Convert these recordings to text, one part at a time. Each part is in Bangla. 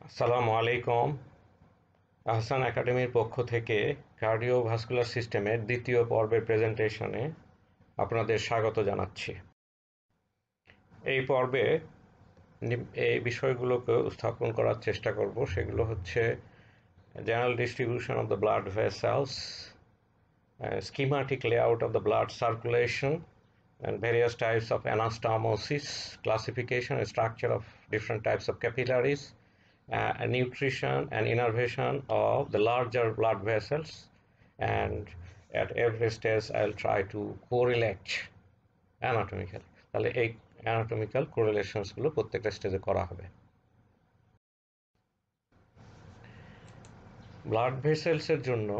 আসসালামু আলাইকুম। আহসান একাডেমির পক্ষ থেকে কার্ডিওভাস্কুলার সিস্টেমের দ্বিতীয় পর্বের প্রেজেন্টেশনে আপনাদের স্বাগত জানাচ্ছি। এই পর্বে এই বিষয়গুলোকে উপস্থাপন করার চেষ্টা করব। সেগুলো হচ্ছে general distribution of the blood vessels, schematic layout of the blood circulation, and various types of anastomosis, classification and structure of different types of capillaries, nutrition and innervation of the larger blood vessels, and at every stage I'll try to correlate anatomical. তাহলে এই anatomical correlations গুলো প্রত্যেকটা স্টেজে করা হবে। ব্লাড ভেসেলসের জন্য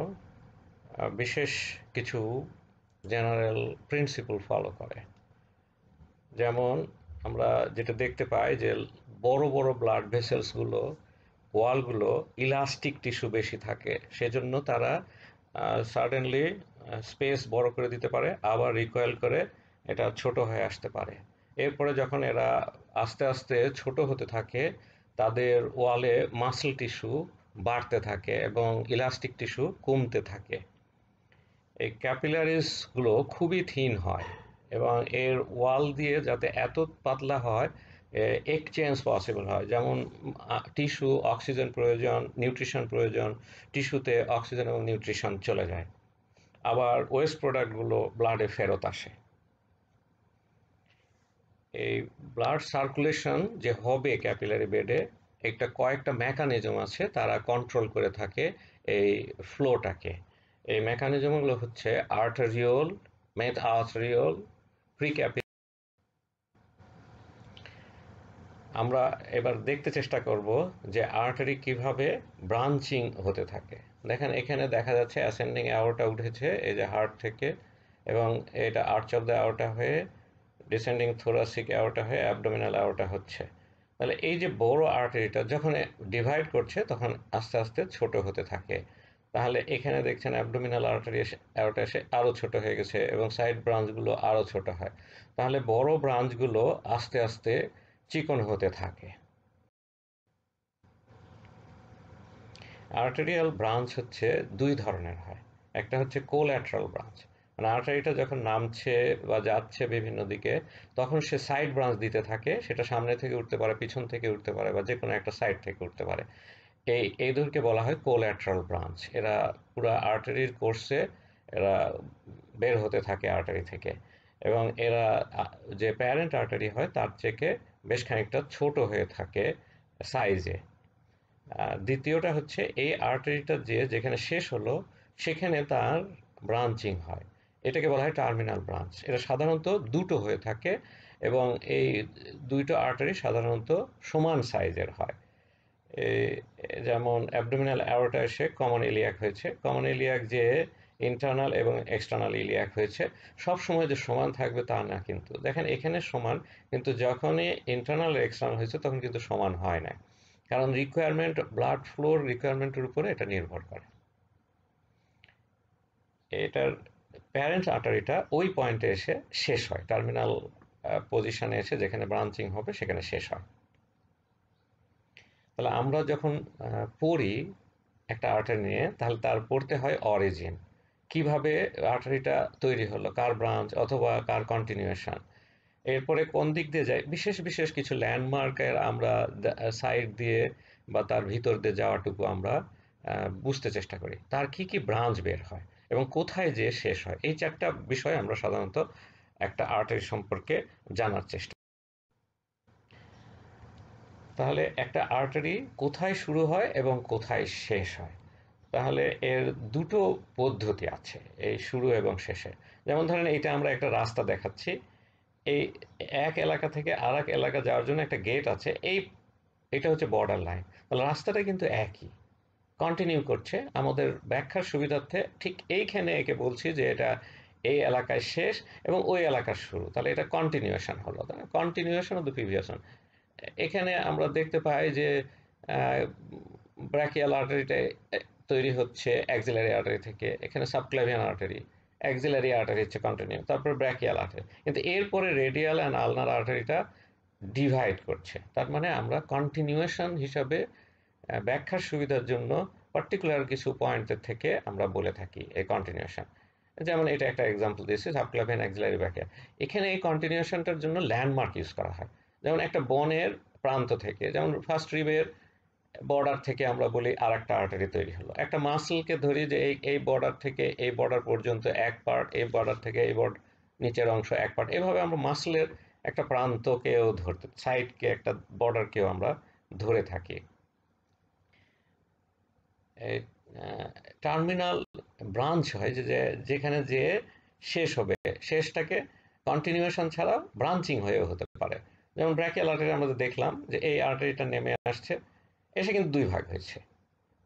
বিশেষ কিছু জেনারেল প্রিন্সিপল ফলো করে। যেমন আমরা যেটা দেখতে পাই যে বড় বড় ব্লাড ভেসেলসগুলো ওয়ালগুলো ইলাস্টিক টিস্যু বেশি থাকে, সেজন্য তারা সাডেনলি স্পেস বড় করে দিতে পারে, আবার রিকয়েল করে এটা ছোট হয়ে আসতে পারে। এরপরে যখন এরা আস্তে আস্তে ছোট হতে থাকে, তাদের ওয়ালে মাসল টিস্যু বাড়তে থাকে এবং ইলাস্টিক টিস্যু কমতে থাকে। এই ক্যাপিলারিসগুলো খুবই থিন হয় এবং এর ওয়াল দিয়ে যাতে এত পাতলা হয় এক্সচেঞ্জ পসিবল হয়। যেমন টিস্যু অক্সিজেন প্রয়োজন, নিউট্রিশন প্রয়োজন, টিস্যুতে অক্সিজেন এবং নিউট্রিশন চলে যায়, আবার ওয়েস্ট প্রোডাক্টগুলো ব্লাডে ফেরত আসে। এই ব্লাড সার্কুলেশন যে হবে ক্যাপিলারি বেডে, একটা কয়েকটা মেকানিজম আছে, তারা কন্ট্রোল করে থাকে এই ফ্লোটাকে। এই মেকানিজমগুলো হচ্ছে আর্টেরিওল, মেড আর্টেরিওল, প্রিক্যাপি। আমরা এবার দেখতে চেষ্টা করব যে আর্টারি কিভাবে ব্রাঞ্চিং হতে থাকে। দেখেন এখানে দেখা যাচ্ছে অ্যাসেন্ডিং অ্যাওর্টা উঠেছে এই যে হার্ট থেকে, এবং এটা আর্চ অফ দ্য অ্যাওর্টা হয়ে ডিসেন্ডিং থোরাসিক অ্যাওর্টা হয়ে অ্যাবডোমিনাল অ্যাওর্টা হচ্ছে। তাহলে এই যে বড় আর্টারিটা যখন ডিভাইড করছে তখন আস্তে আস্তে ছোট হতে থাকে। তাহলে এখানে দেখছেন অ্যাবডোমিনাল আর্টারি এসে অ্যাওর্টা এসে আরও ছোট হয়ে গেছে এবং সাইড ব্রাঞ্চগুলো আরও ছোট হয়। তাহলে বড় ব্রাঞ্চগুলো আস্তে আস্তে চিকন হতে থাকে। আর্টেরিয়াল ব্রাঞ্চ হচ্ছে দুই ধরনের হয়। একটা হচ্ছে কোল্যাটারাল ব্রাঞ্চ, মানে আর্টারিটা যখন নামছে বা যাচ্ছে বিভিন্ন দিকে, তখন সে সাইড ব্রাঞ্চ দিতে থাকে। সেটা সামনে থেকে উঠতে পারে, পিছন থেকে উঠতে পারে, বা যে কোনো একটা সাইড থেকে উঠতে পারে। এই দুটোকে বলা হয় কোল্যাটারাল ব্রাঞ্চ। এরা পুরো আর্টারির কোর্সে এরা বের হতে থাকে আর্টারি থেকে, এবং এরা যে প্যারেন্ট আর্টারি হয় তার থেকে বেশ খানিকটা ছোট হয়ে থাকে সাইজে। দ্বিতীয়টা হচ্ছে এই আর্টারিটা যেখানে শেষ হলো সেখানে তার ব্রাঞ্চিং হয়, এটাকে বলা হয় টার্মিনাল ব্রাঞ্চ। এটা সাধারণত দুটো হয়ে থাকে এবং এই দুইটো আর্টারি সাধারণত সমান সাইজের হয়। যেমন অ্যাবডোমিনাল অ্যাওর্টা এসে কমন ইলিয়াক হয়েছে, কমন ইলিয়াক যে ইন্টারনাল এবং এক্সটার্নাল ইলিয়াক হয়েছে। সব সময় যে সমান থাকবে তা না, কিন্তু দেখেন এখানে সমান, কিন্তু যখনই ইন্টারনাল এক্সটার্নাল হয়েছে তখন কিন্তু সমান হয় না, কারণ রিকোয়ারমেন্ট, ব্লাড ফ্লোর রিকোয়ারমেন্টের উপরে এটা নির্ভর করে। এটার প্যারেন্ট আর্টারিটা ওই পয়েন্টে এসে শেষ হয়, টার্মিনাল পজিশনে এসে যেখানে ব্রাঞ্চিং হবে সেখানে শেষ হয়। তাহলে আমরা যখন পড়ি একটা আর্টারি নিয়ে, তাহলে তার পড়তে হয় অরিজিন, কিভাবে আর্টারিটা তৈরি হলো, কার ব্রাঞ্চ অথবা কার কন্টিনিউয়েশন, এরপরে কোন দিক দিয়ে যায়। বিশেষ বিশেষ কিছু ল্যান্ডমার্কের আমরা সাইড দিয়ে বা তার ভিতর দিয়ে যাওয়াটুকু আমরা বুঝতে চেষ্টা করি, তার কি কি ব্রাঞ্চ বের হয় এবং কোথায় যে শেষ হয়। এই চারটা বিষয় আমরা সাধারণত একটা আর্টারি সম্পর্কে জানার চেষ্টা। তাহলে একটা আর্টারি কোথায় শুরু হয় এবং কোথায় শেষ হয়, তাহলে এর দুটো পদ্ধতি আছে এই শুরু এবং শেষে। যেমন ধরেন এইটা আমরা একটা রাস্তা দেখাচ্ছি, এই এক এলাকা থেকে আর এক এলাকা যাওয়ার জন্য একটা গেট আছে, এটা হচ্ছে বর্ডার লাইন। তাহলে রাস্তাটা কিন্তু একই, কন্টিনিউ করছে। আমাদের ব্যাখ্যার সুবিধার্থে ঠিক এইখানে একে বলছি যে এটা এই এলাকায় শেষ এবং ওই এলাকার শুরু, তাহলে এটা কন্টিনিউয়েশন হলো, continuation of the previous one. এখানে আমরা দেখতে পাই যে ব্র্যাকিয়াল আর্টারিটা তৈরি হচ্ছে অ্যাক্সিলারি আর্টারি থেকে, এখানে সাবক্লাভিয়ান আর্টারি, অ্যাক্সিলারি আর্টারি হচ্ছে কন্টিনিউ, তারপর ব্র্যাকিয়াল আর্টারি, কিন্তু এরপরে রেডিয়াল অ্যান্ড আলনার আর্টারিটা ডিভাইড করছে। তার মানে আমরা কন্টিনিউয়েশন হিসাবে ব্যাখ্যার সুবিধার জন্য পার্টিকুলার কিছু পয়েন্টের থেকে আমরা বলে থাকি এই কন্টিনিউশন। যেমন এটা একটা এক্সাম্পল দিয়েছি, সাবক্লাভিয়ান অ্যাক্সিলারি ব্র্যাকিয়া। এখানে এই কন্টিনিউশনটার জন্য ল্যান্ডমার্ক ইউজ করা হয়। যেমন একটা বনের প্রান্ত থেকে, যেমন ফার্স্ট রিবের বর্ডার থেকে আমরা বলি আর একটা আর্টারি তৈরি হলো। একটা মাসলকে ধরি যে এই বর্ডার থেকে এই বর্ডার পর্যন্ত এক পার্ট, এই বর্ডার থেকে এই বর্ডার নিচের অংশ এক পার্ট। এভাবে আমরা মাসলের একটা প্রান্তকেও ধরতে, সাইডকে, একটা বর্ডারকেও আমরা ধরে থাকি। এই টার্মিনাল ব্রাঞ্চ হয় যেখানে যে শেষ হবে, শেষটাকে কন্টিনিউশন ছাড়া ব্রাঞ্চিং হয়েও হতে পারে। যেমন ব্র্যাকিয়াল আর্টারি আমরা দেখলাম যে এই আর্টারিটা নেমে আসছে, এসে কিন্তু দুই ভাগ হয়েছে।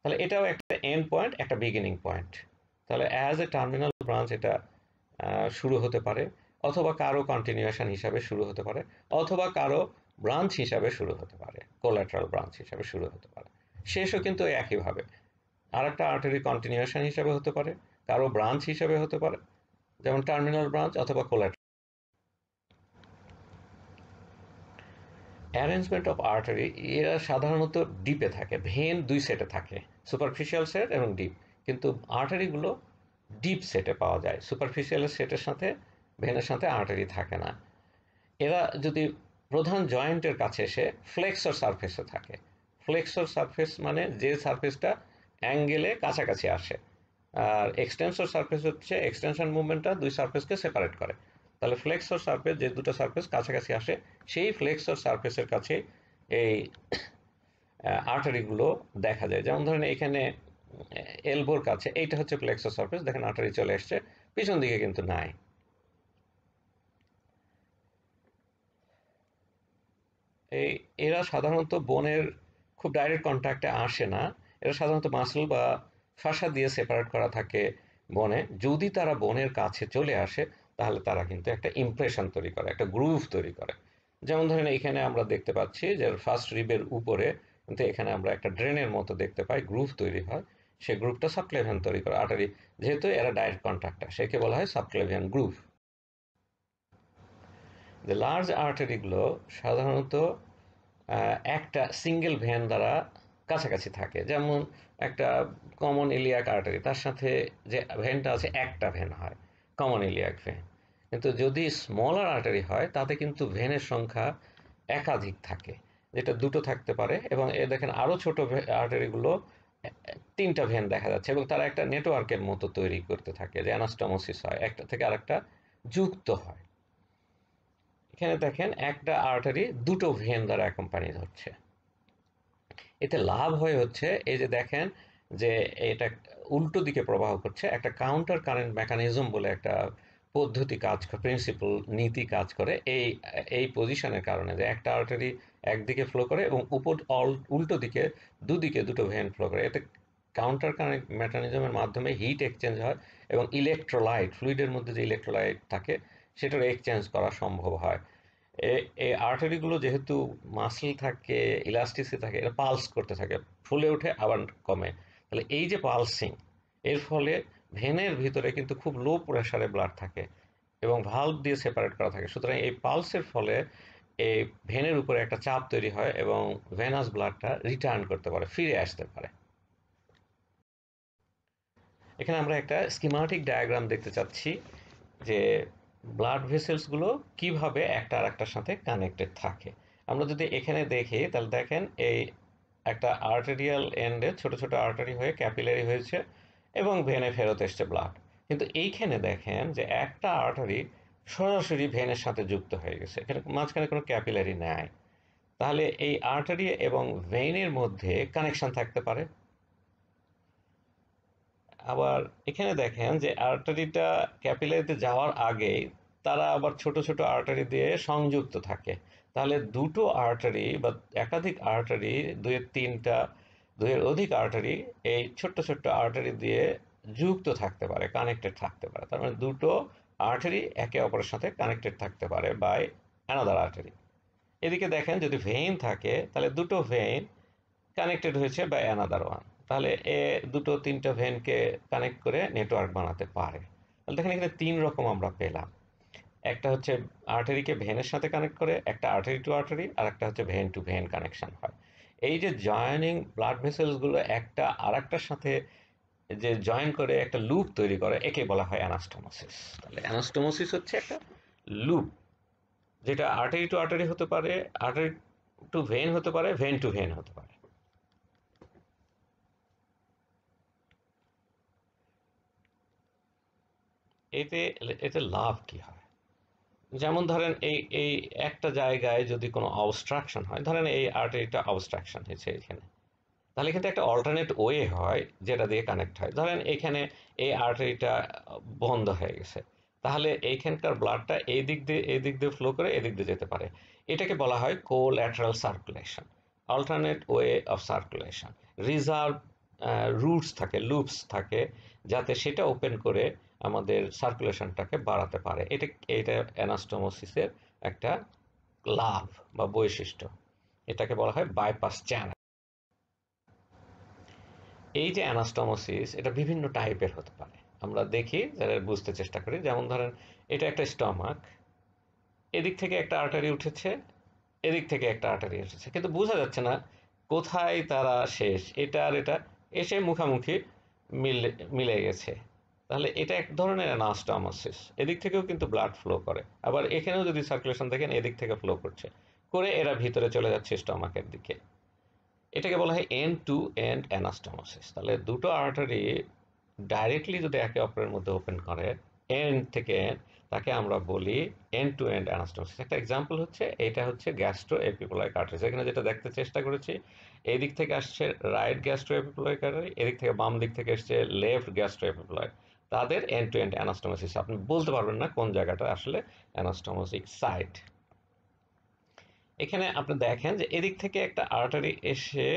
তাহলে এটাও একটা এন্ড পয়েন্ট, একটা বিগিনিং পয়েন্ট। তাহলে অ্যাজ এ টার্মিনাল ব্রাঞ্চ এটা শুরু হতে পারে, অথবা কারো কন্টিনিউশন হিসাবে শুরু হতে পারে, অথবা কারো ব্রাঞ্চ হিসাবে শুরু হতে পারে, কোলাটারাল ব্রাঞ্চ হিসাবে শুরু হতে পারে। শেষও কিন্তু একইভাবে আর একটা আর্টারি কন্টিনিউশন হিসাবে হতে পারে, কারো ব্রাঞ্চ হিসাবে হতে পারে, যেমন টার্মিনাল ব্রাঞ্চ অথবা কোলাটারাল। অ্যারেঞ্জমেন্ট অফ আর্টারি, এরা সাধারণত ডিপে থাকে, ভেন দুই সেটে থাকে, সুপারফিশিয়াল সেট এবং ডিপ। কিন্তু আর্টারিগুলো ডিপ সেটে পাওয়া যায়, সুপারফিশিয়াল সেটের সাথে, ভেনের সাথে আর্টারি থাকে না। এরা যদি প্রধান জয়েন্টের কাছে এসে ফ্লেক্সর সারফেসে থাকে। ফ্লেক্সর সারফেস মানে যে সারফেসটা অ্যাঙ্গেলে কাছাকাছি আসে, আর এক্সটেনসর সারফেস হচ্ছে এক্সটেনশন মুভমেন্টটা দুই সারফেসকে সেপারেট করে। তাহলে ফ্লেক্সর সারফেস, যে দুটো সারফেস কাছাকাছি আসে, সেই ফ্লেক্সর সারফেসের কাছে এই আর্টারিগুলো দেখা যায়। যেমন ধরেন এখানে এলবোর কাছে এইটা হচ্ছে ফ্লেক্সর সারফেস, দেখেন আর্টারি চলে এসছে, পিছন দিকে কিন্তু নাই। এই এরা সাধারণত বোনের খুব ডাইরেক্ট কন্ট্যাক্টে আসে না। এরা সাধারণত মাসল বা ফাসা দিয়ে সেপারেট করা থাকে বনে। যদি তারা বোনের কাছে চলে আসে, তাহলে তারা কিন্তু একটা ইমপ্রেশন তৈরি করে, একটা গ্রুভ তৈরি করে। যেমন ধরেন এখানে আমরা দেখতে পাচ্ছি যে ফার্স্ট রিবের উপরে কিন্তু এখানে আমরা একটা ড্রেনের মতো দেখতে পাই, গ্রুভ তৈরি হয়। সেই গ্রুভটা সাবক্লেভিয়ান তৈরি করে আর্টারি, যেহেতু এরা ডাইরেক্ট কন্ট্যাক্ট, সেকে বলা হয় সাবক্লেভিয়ান গ্রুভ। যে লার্জ আর্টারিগুলো সাধারণত একটা সিঙ্গেল ভেন দ্বারা কাছাকাছি থাকে। যেমন একটা কমন ইলিয়াক আর্টারি, তার সাথে যে ভেনটা আছে একটা ভেন হয়, কমন ইলিয়াক ভেন। কিন্তু যদি স্মলার আর্টারি হয়, তাতে কিন্তু ভেনের সংখ্যা একাধিক থাকে, যেটা দুটো থাকতে পারে। এবং এ দেখেন আরও ছোট আর্টারিগুলো তিনটা ভেন দেখা যাচ্ছে, এবং তারা একটা নেটওয়ার্কের মতো তৈরি করতে থাকে, যে অ্যানাস্টোমোসিস হয়, একটা থেকে আরেকটা যুক্ত হয়। এখানে দেখেন একটা আর্টারি দুটো ভেন দ্বারা অ্যাকম্পানিড হচ্ছে। এতে লাভ হচ্ছে এই যে দেখেন যে এটা উল্টো দিকে প্রবাহ করছে, একটা কাউন্টার কারেন্ট মেকানিজম বলে একটা পদ্ধতি কাজ করে, প্রিন্সিপাল, নীতি কাজ করে এই এই পজিশনের কারণে, যে একটা আর্টারি একদিকে ফ্লো করে এবং উল্টো দিকে দুদিকে দুটো ভেন ফ্লো করে। এতে কাউন্টার কারেন্ট মেকানিজমের মাধ্যমে হিট এক্সচেঞ্জ হয়, এবং ইলেকট্রোলাইট, ফ্লুইডের মধ্যে যে ইলেকট্রোলাইট থাকে সেটার এক্সচেঞ্জ করা সম্ভব হয়। এই আর্টারিগুলো যেহেতু মাসল থাকে, ইলাস্টিসিটি থাকে, এটা পালস করতে থাকে, ফুলে ওঠে আবার কমে। তাহলে এই যে পালসিং, এর ফলে ভেনের ভিতরে কিন্তু খুব লো প্রেশারে ব্লাড থাকে এবং ভালভ দিয়ে সেপারেট করা থাকে। সুতরাং এই পালসের ফলে এই ভেনের উপরে একটা চাপ তৈরি হয় এবং ভেনাস ব্লাডটা রিটার্ন করতে পারে, ফিরে আসতে পারে। এখানে আমরা একটা স্কিমাটিক ডায়াগ্রাম দেখতে চাচ্ছি যে ব্লাড ভেসেলসগুলো কিভাবে একটা আরেকটার সাথে কানেক্টেড থাকে। আমরা যদি এখানে দেখি, তাহলে দেখেন এই একটা আর্টেরিয়াল এন্ডে ছোট ছোট আর্টারি হয়ে ক্যাপিলারি হয়েছে এবং ভেনে ফেরত এসছে ব্লাড। কিন্তু এইখানে দেখেন যে একটা আর্টারি সরাসরি ভেনের সাথে যুক্ত হয়ে গেছে, এখানে মাঝখানে কোনো ক্যাপিলারি নাই। তাহলে এই আর্টারি এবং ভেইনের মধ্যে কানেকশন থাকতে পারে। আবার এখানে দেখেন যে আর্টারিটা ক্যাপিলারিতে যাওয়ার আগেই তারা আবার ছোট ছোট আর্টারি দিয়ে সংযুক্ত থাকে। তাহলে দুটো আর্টারি বা একাধিক আর্টারি, দুইয়ের তিনটা, দুইয়ের অধিক আর্টারি এই ছোট্ট ছোট্ট আর্টারি দিয়ে যুক্ত থাকতে পারে, কানেক্টেড থাকতে পারে। তার মানে দুটো আর্টারি একে অপরের সাথে কানেক্টেড থাকতে পারে বাই অ্যানাদার আর্টারি। এদিকে দেখেন যদি ভেইন থাকে, তাহলে দুটো ভেইন কানেক্টেড হয়েছে বাই অ্যানাদার ওয়ান। তাহলে এ দুটো তিনটা ভেনকে কানেক্ট করে নেটওয়ার্ক বানাতে পারে। তাহলে দেখেন এখানে তিন রকম আমরা পেলাম। একটা হচ্ছে আর্টারিকে ভেনের সাথে কানেক্ট করে, একটা আর্টারি টু আর্টারি, আর একটা হচ্ছে ভেন টু ভেন কানেকশন হয়। এই যে জয়েনিং ব্লাড ভেসেলসগুলো একটা আরেকটার সাথে যে জয়েন করে একটা লুপ তৈরি করে, একে বলা হয় অ্যানাস্টোমোসিস। তাহলে অ্যানাস্টোমোসিস হচ্ছে একটা লুপ, যেটা আর্টারি টু আর্টারি হতে পারে, আর্টারি টু ভেন হতে পারে, ভেন টু ভেন হতে পারে। এতে এতে লাভ কি হয়? যেমন ধরেন এই এই একটা জায়গায় যদি কোনো অবস্ট্রাকশন হয়, ধরেন এই আর্টারিটা অবস্ট্রাকশন হয়েছে এখানে, তাহলে কিন্তু একটা অল্টারনেট ওয়ে হয় যেটা দিয়ে কানেক্ট হয়। ধরেন এখানে এই আর্টারিটা বন্ধ হয়ে গেছে, তাহলে এইখানকার ব্লাডটা এই দিক দিয়ে ফ্লো করে এদিক দিয়ে যেতে পারে। এটাকে বলা হয় collateral circulation, alternate way of circulation. Reserve roots থাকে, লুপস থাকে, যাতে সেটা ওপেন করে আমাদের সার্কুলেশনটাকে বাড়াতে পারে। এটা অ্যানাস্টোমোসিসের একটা লাভ বা বৈশিষ্ট্য। এটাকে বলা হয় বাইপাস চ্যানেল। এই যে অ্যানাস্টোমোসিস, এটা বিভিন্ন টাইপের হতে পারে। আমরা দেখি, যারা বুঝতে চেষ্টা করি। যেমন ধরেন এটা একটা স্টমাক, এদিক থেকে একটা আর্টারি উঠেছে, এদিক থেকে একটা আর্টারি উঠেছে, কিন্তু বোঝা যাচ্ছে না কোথায় তারা শেষ। এটা আর এটা এসে মুখামুখি মিলে মিলে গেছে। তাহলে এটা এক ধরনের অ্যানাস্টোমোসিস। এদিক থেকেও কিন্তু ব্লাড ফ্লো করে, আবার এখানেও যদি সার্কুলেশন দেখেন এদিক থেকে ফ্লো করছে, করে এরা ভিতরে চলে যাচ্ছে স্টমাকের দিকে। এটাকে বলা হয় এন্ড টু এন্ড অ্যানাস্টোমোসিস। তাহলে দুটো আর্টারি ডাইরেক্টলি যদি একে অপরের মধ্যে ওপেন করে এন্ড থেকে এন্ড, তাকে আমরা বলি এন্ড টু এন্ড অ্যানাস্টোমোসিস। একটা এক্সাম্পল হচ্ছে, এটা হচ্ছে গ্যাস্ট্রো এপিপোলাইক আর্টারি। এখানে যেটা দেখতে চেষ্টা করেছি, এই দিক থেকে আসছে রাইট গ্যাস্ট্রো এপিপোলাইক আর্টারি, এদিক থেকে বাম দিক থেকে আসছে লেফট গ্যাস্ট্রো এপিপোলাইক। তাদের এন্ড টু এন্ড অ্যানাস্টোমোসিস। আপনি বলতে পারবেন না কোন জায়গাটা আসলে অ্যানাস্টোমোসিক সাইট। এখানে আপনি দেখেন যে এদিক থেকে একটা আর্টারি এসে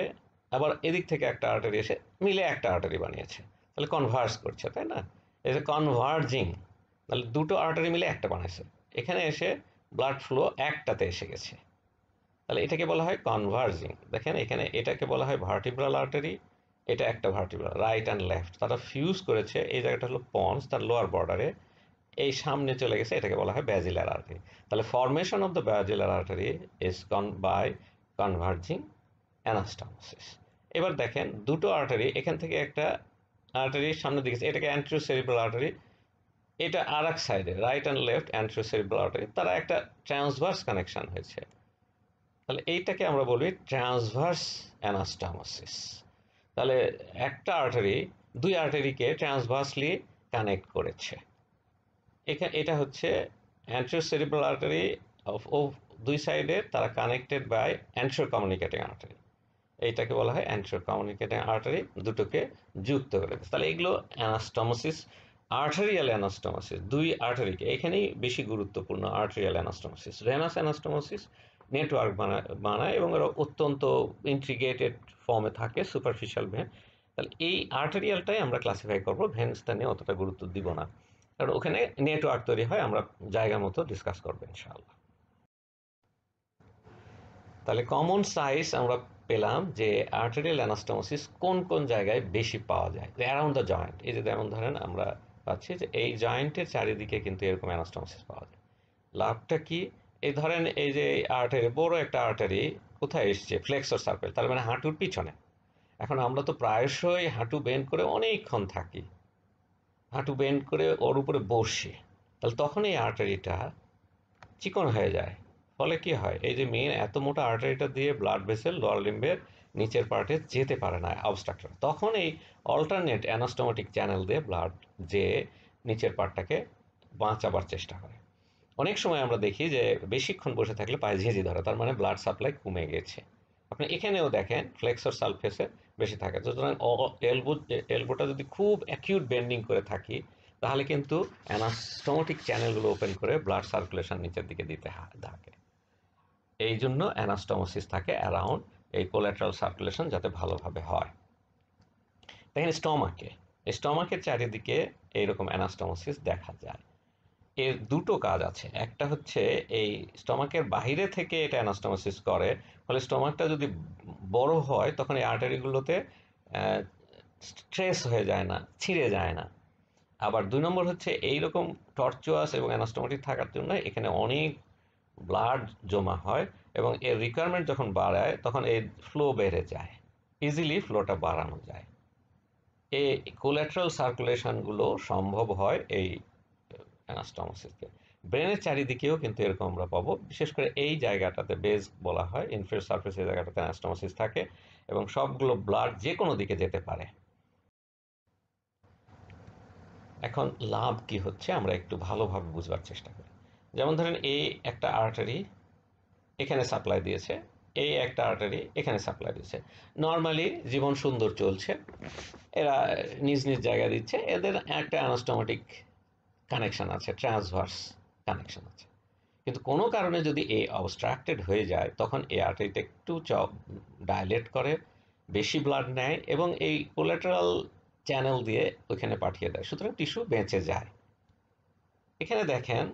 আবার এদিক থেকে একটা আর্টারি এসে মিলে একটা আর্টারি বানিয়েছে, তাহলে কনভার্স করছে, তাই না? এই যে কনভার্জিং, তাহলে দুটো আর্টারি মিলে একটা বানাইছে, এখানে এসে ব্লাড ফ্লো একটাতে এসে গেছে, তাহলে এটাকে বলা হয় কনভার্জিং। দেখেন এখানে এটাকে বলা হয় ভার্টিব্রাল আর্টারি, এটা একটা ভার্টিব্রাল, রাইট অ্যান্ড লেফট তারা ফিউজ করেছে। এই জায়গাটা হলো পন্স, তার লোয়ার বর্ডারে এই সামনে চলে গেছে, এটাকে বলা হয় ব্যাজিলার আর্টারি। তাহলে formation of the basilar artery is by converging anastomosis. এবার দেখেন দুটো আর্টারি, এখান থেকে একটা আর্টারি সামনের দিকে, এটাকে অ্যান্টেরিয়র সেরিব্রাল আর্টারি, এটা আর এক সাইডে right and left anterior cerebral artery, তারা একটা ট্রান্সভার্স কানেকশন হয়েছে। তাহলে এইটাকে আমরা বলি ট্রান্সভার্স অ্যানাস্টোমোসিস। তাহলে একটা আর্টারি দুই আর্টারিকে ট্রান্সভার্সলি কানেক্ট করেছে। এটা হচ্ছে অ্যান্টেরিয়র সেরিব্রাল আর্টারি অফ দুই সাইডে তারা connected by anterior communicating artery. এইটাকে বলা হয় অ্যান্টেরিয়র কমিউনিকেটিং আর্টারি, দুটোকে যুক্ত করে দিচ্ছে। তাহলে এগুলো অ্যানাস্টোমোসিস, আর্টারিয়াল অ্যানাস্টোমোসিস, দুই আর্টারিকে, এখানেই বেশি গুরুত্বপূর্ণ arterial anastomosis. Venous anastomosis network বানায় এবং এরা অত্যন্ত ইন্ট্রিগেটেড ফর্মে থাকে, সুপারফিশিয়াল ভেন। তাহলে এই আর্টারিয়ালটাই আমরা ক্লাসিফাই করবো, ভেনসটা নিয়ে অতটা গুরুত্ব দিব না, কারণ ওখানে নেটওয়ার্ক তৈরি হয়। আমরা জায়গা মতো ডিসকাস করবো ইনশাআল্লাহ। তাহলে কমন সাইজ আমরা পেলাম যে আর্টেরিয়াল অ্যানাস্টোমোসিস কোন কোন জায়গায় বেশি পাওয়া যায়, অ্যারাউন্ড দ্য জয়েন্ট। এই যে যেমন ধরেন আমরা পাচ্ছি যে এই জয়েন্টের চারিদিকে কিন্তু এরকম অ্যানাস্টোমোসিস পাওয়া যায়। লাভটা কি? এই ধরেন এই যে আর্টারি, বড় একটা আর্টারি কোথায় এসছে, ফ্লেক্সর সার্কেল, তার মানে হাঁটুর পিছনে। এখন আমরা তো প্রায়শই হাঁটু বেন্ড করে অনেকক্ষণ থাকি, হাঁটু বেন্ড করে ওর উপরে বসে, তাহলে তখন এই আর্টারিটা চিকন হয়ে যায়। ফলে কি হয়, এই যে মেন এত মোটা আর্টারিটা দিয়ে ব্লাড ভেসেল লোয়ার লিম্বের নিচের পার্টে যেতে পারে না, অবস্ট্রাকশন। তখন এই অল্টারনেট অ্যানাস্টোমেটিক চ্যানেল দিয়ে ব্লাড যে নিচের পার্টটাকে বাঁচাবার চেষ্টা করে। অনেক সময় আমরা দেখি যে বেশিক্ষণ বসে থাকলে পায়ে ঝিঁঝি ধরে, তার মানে ব্লাড সাপ্লাই কমে গেছে। আপনি এখানেও দেখেন ফ্লেক্সর সালফেসে বেশি থাকে। সুতরাং এলবোটা যদি খুব অ্যাকিউট বেন্ডিং করে থাকি, তাহলে কিন্তু অ্যানাস্টোমেটিক চ্যানেলগুলো ওপেন করে ব্লাড সার্কুলেশন নিচের দিকে দিতে থাকে। এই জন্য অ্যানাস্টোমোসিস থাকে অ্যারাউন্ড এই কোল্যাটারাল সার্কুলেশন যাতে ভালোভাবে হয়। দেখেন স্টমাকের চারিদিকে এইরকম অ্যানাস্টোমোসিস দেখা যায়। এর দুটো কাজ আছে। একটা হচ্ছে এই স্টমাকের বাহিরে থেকে এটা অ্যানাস্টোমোসিস করে, ফলে স্টমাকটা যদি বড় হয় তখন এই আর্টারিগুলোতে স্ট্রেস হয়ে যায় না, ছিঁড়ে যায় না। আবার দুই নম্বর হচ্ছে এইরকম টর্চুয়াস এবং অ্যানাস্টোমেটিক থাকার জন্য এখানে অনেক ব্লাড জমা হয়, এবং এর রিকোয়ারমেন্ট যখন বাড়ায় তখন এই ফ্লো বেড়ে যায়, ইজিলি ফ্লোটা বাড়ানো যায়। এই কোল্যাটারাল সার্কুলেশনগুলো সম্ভব হয় এই অ্যানাস্টোমোসিসকে। ব্রেনের চারিদিকেও কিন্তু এরকম আমরা পাবো, বিশেষ করে এই জায়গাটাতে বেস বলা হয়, ইনফেরিয়র সারফেস, এই জায়গাটাতে অ্যানাস্টোমোসিস থাকে এবং সবগুলো ব্লাড যে কোনো দিকে যেতে পারে। এখন লাভ কি হচ্ছে আমরা একটু ভালোভাবে বুঝবার চেষ্টা করি। যেমন ধরেন এই একটা আর্টারি এখানে সাপ্লাই দিয়েছে, এই একটা আর্টারি এখানে সাপ্লাই দিয়েছে, নর্মালি জীবন সুন্দর চলছে, এরা নিজ নিজ জায়গায় দিচ্ছে, এদের একটা অ্যানাস্টোমেটিক কানেকশন আছে, ট্রান্সভার্স কানেকশন আছে। কিন্তু কোনো কারণে যদি এ অবস্ট্রাক্টেড হয়ে যায় তখন এই আর্টারিটা একটু ডাইলেট করে, বেশি ব্লাড নেয় এবং এই কোলাটারাল চ্যানেল দিয়ে ওইখানে পাঠিয়ে দেয়, সুতরাং টিস্যু বেঁচে যায়। এখানে দেখেন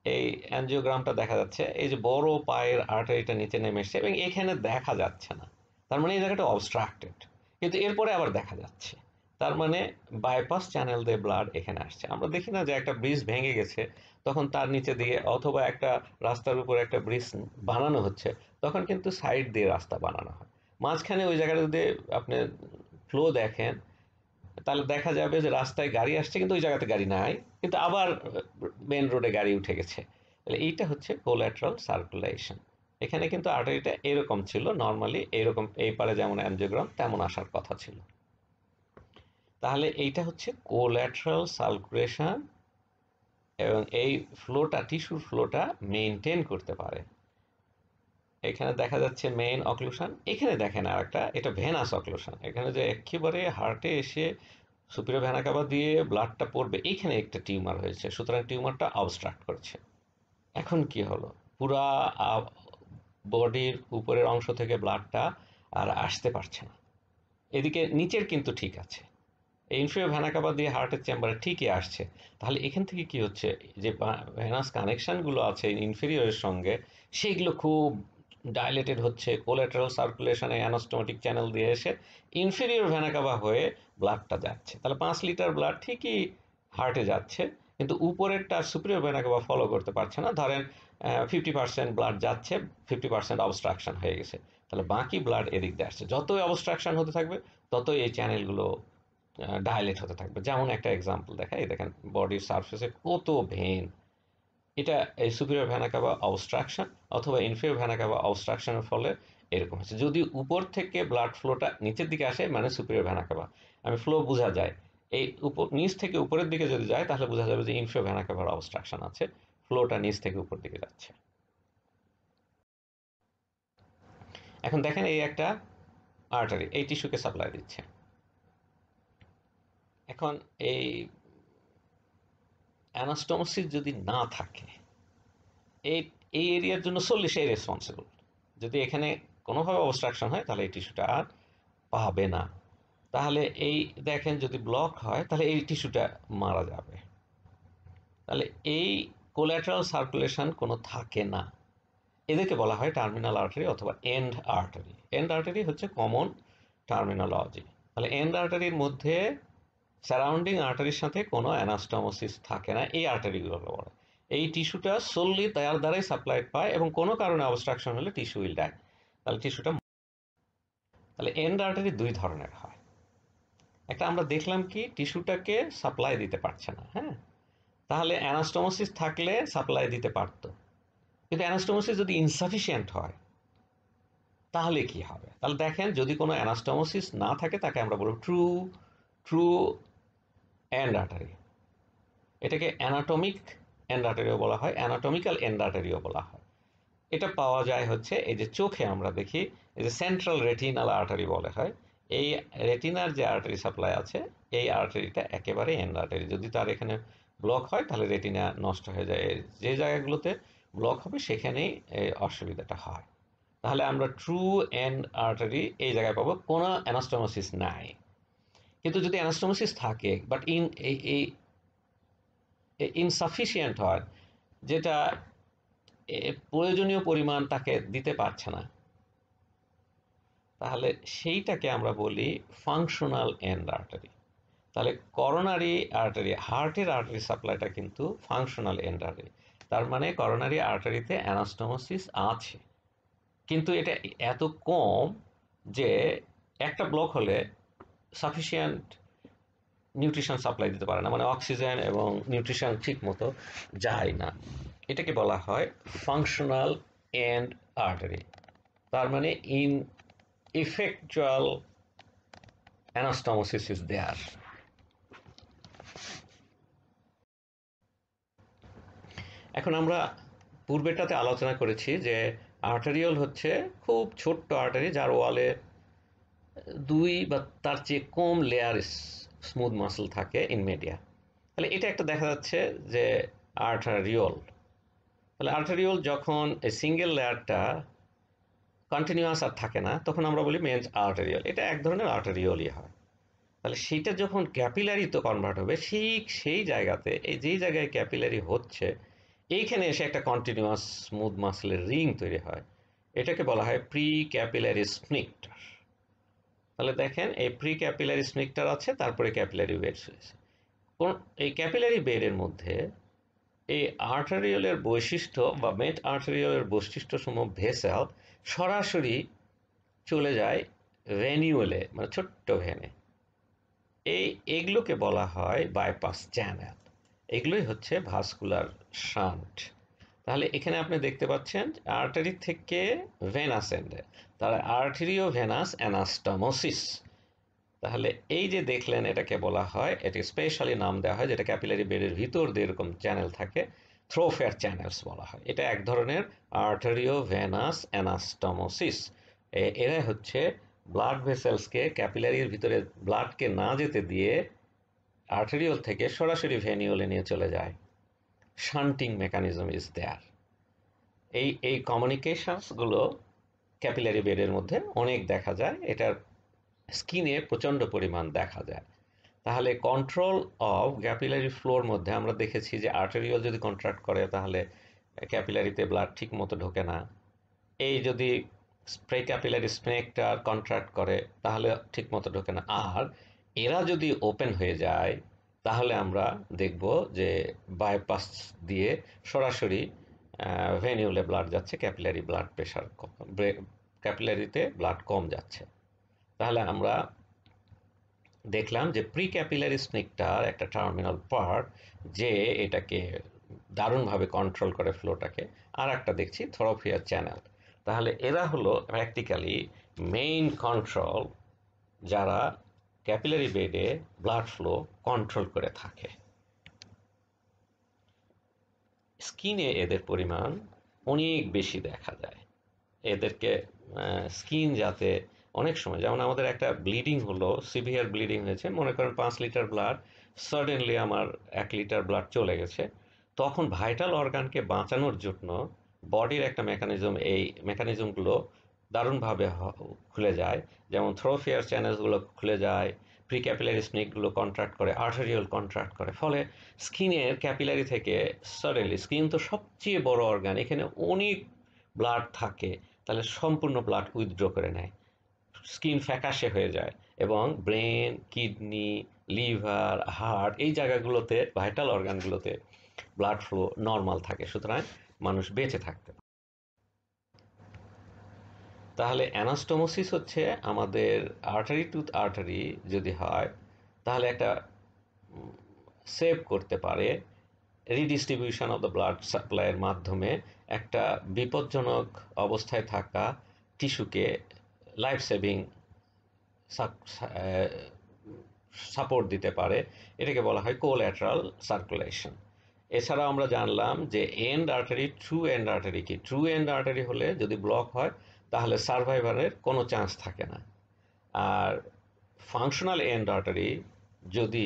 এই অ্যানজিওগ্রামটা দেখা যাচ্ছে, এই যে বড় পায়ের আর্টারিটা নিচে নেমে এসছে এবং এখানে দেখা যাচ্ছে না, তার মানে এই জায়গাটা অবস্ট্রাক্টেড, কিন্তু এরপরে আবার দেখা যাচ্ছে, তার মানে বাইপাস চ্যানেল দিয়ে ব্লাড এখানে আসছে। আমরা দেখি না যে একটা ব্রিজ ভেঙে গেছে, তখন তার নিচে দিয়ে, অথবা একটা রাস্তার উপর একটা ব্রিজ বানানো হচ্ছে, তখন কিন্তু সাইড দিয়ে রাস্তা বানানো হয়, মাঝখানে ওই জায়গাটা যদি আপনি ফ্লো দেখেন তাহলে দেখা যাবে যে রাস্তায় গাড়ি আসছে কিন্তু ওই জায়গাতে গাড়ি নাই, কিন্তু আবার মেন রোডে গাড়ি উঠে গেছে। তাহলে এইটা হচ্ছে কোল্যাটারাল সার্কুলেশন। এখানে কিন্তু আর্টারিটা এরকম ছিল, নর্মালি এরকম এই পারে যেমন অ্যানজিওগ্রাম তেমন আসার কথা ছিল। তাহলে এইটা হচ্ছে কোল্যাটারাল সার্কুলেশন, এবং এই ফ্লোটা, টিস্যুর ফ্লোটা মেইনটেইন করতে পারে। এখানে দেখা যাচ্ছে মেইন অক্লুশন, এখানে দেখেন আর একটা, এটা ভেনাস অক্লুশন, এখানে যে একেবারে হার্টে এসে সুপিরিয়র ভেনা কাভা দিয়ে ব্লাডটা পড়বে, এইখানে একটা টিউমার হয়েছে, সুতরাং টিউমারটা অবস্ট্রাক্ট করছে। এখন কি হলো, পুরা বডির উপরের অংশ থেকে ব্লাডটা আর আসতে পারছে না, এদিকে নিচের কিন্তু ঠিক আছে, এই ইনফিরিয়র ভেনা কাভা দিয়ে হার্টের চেম্বারে ঠিকই আসছে। তাহলে এখান থেকে কি হচ্ছে, যে ভেনাস কানেকশনগুলো আছে ইনফেরিয়রের সঙ্গে, সেগুলো খুব ডাইলেটেড হচ্ছে, কোলাটারাল সার্কুলেশনে অ্যানাস্টোমেটিক চ্যানেল দিয়ে এসে ইনফেরিয়র ভেনা কাভা হয়ে ব্লাডটা যাচ্ছে। তাহলে 5 লিটার ব্লাড ঠিকই হার্টে যাচ্ছে, কিন্তু উপরেরটা সুপিরিয়র ভেনা কাভা ফলো করতে পারছে না, ধরেন 50% ব্লাড যাচ্ছে, 50% অবস্ট্রাকশন হয়ে গেছে, তাহলে বাকি ব্লাড এদিক দিয়ে আসছে, যতই অবস্ট্রাকশন হতে থাকবে ততই এই চ্যানেলগুলো ডাইলেট হতে থাকবে। যেমন একটা এক্সাম্পল দেখা, এই দেখেন বডির সারফেসে কত ভেন, এটা এই সুপিরিয়র ভেনা কাভা অবস্ট্রাকশন অথবা ইনফিরিয়র ভেনা কাভা অবস্ট্রাকশনের ফলে এরকম হচ্ছে। যদি উপর থেকে ব্লাড ফ্লোটা নিচের দিকে আসে মানে সুপিরিয়র ভেনা কাভা, আমি ফ্লো বোঝা যায়, এই নিচ থেকে উপরের দিকে যদি যায় তাহলে বোঝা যাবে যে ইনফিরিয়র ভেনা কাভার অবস্ট্রাকশন আছে, ফ্লোটা নিচ থেকে উপর দিকে যাচ্ছে। এখন দেখেন এই একটা আর্টারি এই টিস্যুকে সাপ্লাই দিচ্ছে। এখন এই অ্যানাস্টোমোসিস যদি না থাকে, এই এই এরিয়ার জন্য 40 রেসপন্সিবল। যদি এখানে কোনোভাবে অবস্ট্রাকশন হয় তাহলে এই টিস্যুটা আর পাবে না। তাহলে এই দেখেন যদি ব্লক হয় তাহলে এই টিস্যুটা মারা যাবে। তাহলে এই কোল্যাটারাল সার্কুলেশন কোনো থাকে না, এদেরকে বলা হয় টার্মিনাল আর্টারি অথবা এন্ড আর্টারি। এন্ড আর্টারি হচ্ছে কমন টার্মিনোলজি। তাহলে এন্ড আর্টারির মধ্যে সারাউন্ডিং আর্টারির সাথে কোনো অ্যানাস্টোমোসিস থাকে না, এই আর্টারিগুলোকে বলে। এই টিস্যুটা সোললি তার দ্বারাই সাপ্লাইড পায় এবং কোনো কারণে অবস্ট্রাকশন হলে টিস্যু উইল ডাই। তাহলে টিস্যুটা, তাহলে এন্ড আর্টারি দুই ধরনের হয়। একটা আমরা দেখলাম কি টিস্যুটাকে সাপ্লাই দিতে পারছে না, হ্যাঁ, তাহলে অ্যানাস্টোমোসিস থাকলে সাপ্লাই দিতে পারতো, কিন্তু অ্যানাস্টোমোসিস যদি ইনসাফিসিয়েন্ট হয় তাহলে কি হবে? তাহলে দেখেন যদি কোনো অ্যানাস্টোমোসিস না থাকে তাকে আমরা বলবো ট্রু ট্রু এন্ড আর্টারি। এটাকে অ্যানাটমিক এন্ড আর্টারিও বলা হয়, অ্যানাটমিক্যাল এন্ড আর্টারিও বলা হয়। এটা পাওয়া যায় হচ্ছে এই যে চোখে আমরা দেখি, এই যে সেন্ট্রাল রেটিনাল আর্টারি বলা হয়, এই রেটিনার যে আর্টারি সাপ্লাই আছে এই আর্টারিটা একেবারে এন্ড আর্টারি। যদি তার এখানে ব্লক হয় তাহলে রেটিনা নষ্ট হয়ে যায়, যে জায়গাগুলোতে ব্লক হবে সেখানেই এই অসুবিধাটা হয়। তাহলে আমরা ট্রু এন্ড আর্টারি এই জায়গায় পাবো, কোনো অ্যানাস্টোমোসিস নাই। কিন্তু যদি অ্যানাস্টোমোসিস থাকে বাট এই ইনসাফিসিয়েন্ট হয়, যেটা প্রয়োজনীয় পরিমাণ তাকে দিতে পারছে না, তাহলে সেইটাকে আমরা বলি ফাংশনাল এন্ড আর্টারি। তাহলে করোনারি আর্টারি, হার্টের আর্টারি সাপ্লাইটা কিন্তু ফাংশনাল এন্ড আর্টারি, তার মানে করোনারি আর্টারিতে অ্যানাস্টোমোসিস আছে, কিন্তু এটা এত কম যে একটা ব্লক হলে সাফিসিয়েন্ট নিউট্রিশন সাপ্লাই দিতে পারে না, মানে অক্সিজেন এবং নিউট্রিশন ঠিক মতো যায় না। এটাকে বলা হয় ফাংশনাল এন্ড আর্টারি। তার মানে ineffectual anastomosis is there. এখন আমরা পূর্বেটাতে আলোচনা করেছি যে আর্টারিওল হচ্ছে খুব ছোট্ট আর্টারি যার ওয়ালে 2 বা তার চেয়ে কম লেয়ার স্মুথ মাসল থাকে ইন মিডিয়া। তাহলে এটা একটা দেখা যাচ্ছে যে আর্টারিওল। তাহলে আর্টারিওল যখন এই সিঙ্গেল লেয়ারটা কন্টিনিউয়াস আর থাকে না তখন আমরা বলি মেন্স আর্টারিওল। এটা এক ধরনের আর্টারিওলই হয়। তাহলে সেইটা যখন ক্যাপিলারিতে কনভার্ট হবে ঠিক সেই জায়গাতে, এই যেই জায়গায় ক্যাপিলারি হচ্ছে এইখানে এসে একটা কন্টিনিউয়াস স্মুথ মাসলের রিং তৈরি হয়। এটাকে বলা হয় প্রি ক্যাপিলারি স্ফিংক্টার। তাহলে দেখেন এই প্রি ক্যাপিলারি স্ফিংক্টার আছে, তারপরে ক্যাপিলারি বেড রয়েছে। এই ক্যাপিলারি বেডের মধ্যে এই আর্টারিওলের বৈশিষ্ট্য বা মেট আর্টারিওলের বৈশিষ্ট্যসমূহ ভেসেল সরাসরি চলে যায় ভেনিউলে, মানে ছোট্ট ভেনে। এগুলোকে বলা হয় বাইপাস চ্যানেল। এগুলোই হচ্ছে ভাস্কুলার শান্ট। তাহলে এখানে আপনি দেখতে পাচ্ছেন আর্টারি থেকে ভেন আসেন্ডে, তাহলে আর্টেরিও ভেনাস অ্যানাস্টোমোসিস। তাহলে এই যে দেখলেন এটাকে বলা হয়, এটি স্পেশালি নাম দেওয়া হয়, যেটা ক্যাপিলারি বেডের ভিতর দিয়ে এরকম চ্যানেল থাকে, থ্রোফেয়ার চ্যানেলস বলা হয়। এটা এক ধরনের আর্টেরিও ভেনাস অ্যানাস্টোমোসিস। এরা হচ্ছে ব্লাড ভেসেলসকে ক্যাপিলারির ভিতরে ব্লাডকে না যেতে দিয়ে আর্টেরিওল থেকে সরাসরি ভেনিওলে নিয়ে চলে যায়। Shunting mechanism is there. এই কমিউনিকেশনসগুলো ক্যাপিলারি বেডের মধ্যে অনেক দেখা যায়, এটার স্কিনে প্রচণ্ড পরিমাণ দেখা যায়। তাহলে কন্ট্রোল অফ ক্যাপিলারি ফ্লোর মধ্যে আমরা দেখেছি যে আর্টেরিওল যদি কন্ট্রাক্ট করে তাহলে ক্যাপিলারিতে ব্লাড ঠিক মতো ঢোকে না। এই যদি স্প্রে ক্যাপিলারি স্নেকটা কন্ট্রাক্ট করে তাহলে ঠিক মতো ঢোকে না। আর এরা যদি ওপেন হয়ে যায় তাহলে আমরা দেখব যে বাইপাস দিয়ে সরাসরি ভেনিউলে ব্লাড যাচ্ছে, ক্যাপিলারি ব্লাড প্রেশার ক্যাপিলারিতে ব্লাড কম যাচ্ছে। তাহলে আমরা দেখলাম যে প্রি ক্যাপিলারি স্নিকটার একটা টার্মিনাল পার্ট যে এটাকে দারুণভাবে কন্ট্রোল করে ফ্লোটাকে। আর একটা দেখছি থ্রোফিয়ার চ্যানেল। তাহলে এরা হলো প্র্যাকটিক্যালি মেইন কন্ট্রোল যারা ক্যাপিলারি বেডে ব্লাড ফ্লো কন্ট্রোল করে থাকে। স্কিনে এদের পরিমাণ অনেক বেশি দেখা যায়। এদেরকে স্কিন যাতে অনেক সময়, যেমন আমাদের একটা ব্লিডিং হলো, সিভিয়ার ব্লিডিং হয়েছে, মনে করেন 5 লিটার ব্লাড, সাডেনলি আমার 1 লিটার ব্লাড চলে গেছে, তখন ভাইটাল অর্গানকে বাঁচানোর জন্য বডির একটা মেকানিজম, এই মেকানিজমগুলো দারুণভাবে খুলে যায়। যেমন থ্রোফিয়ার চ্যানেলসগুলো খুলে যায়, প্রি ক্যাপিলারি স্নেকগুলো কন্ট্রাক্ট করে, আর্টেরিওল কন্ট্রাক্ট করে, ফলে স্কিনের ক্যাপিলারি থেকে সাডেনলি, স্কিন তো সবচেয়ে বড় অর্গান, এখানে অনেক ব্লাড থাকে, তাহলে সম্পূর্ণ ব্লাড উইথড্র করে নেয়, স্কিন ফ্যাকাশে হয়ে যায়, এবং ব্রেন, কিডনি, লিভার, হার্ট এই জায়গাগুলোতে, ভাইটাল অর্গানগুলোতে ব্লাড ফ্লো নর্মাল থাকে, সুতরাং মানুষ বেঁচে থাকতে পারে। তাহলে অ্যানাস্টোমোসিস হচ্ছে আমাদের আর্টারি টু আর্টারি যদি হয় তাহলে একটা সেভ করতে পারে রিডিস্ট্রিবিউশন অফ দ্য ব্লাড সাপ্লাইয়ের মাধ্যমে একটা বিপজ্জনক অবস্থায় থাকা টিস্যুকে লাইফ সেভিং সাপোর্ট দিতে পারে। এটাকে বলা হয় কোল্যাটারাল সার্কুলেশন। এছাড়াও আমরা জানলাম যে end artery, true end artery কি, ট্রু এন্ড আর্টারি হলে যদি ব্লক হয় তাহলে সার্ভাইভারের কোনো চান্স থাকে না। আর ফাংশনাল এন্ড আর্টারি যদি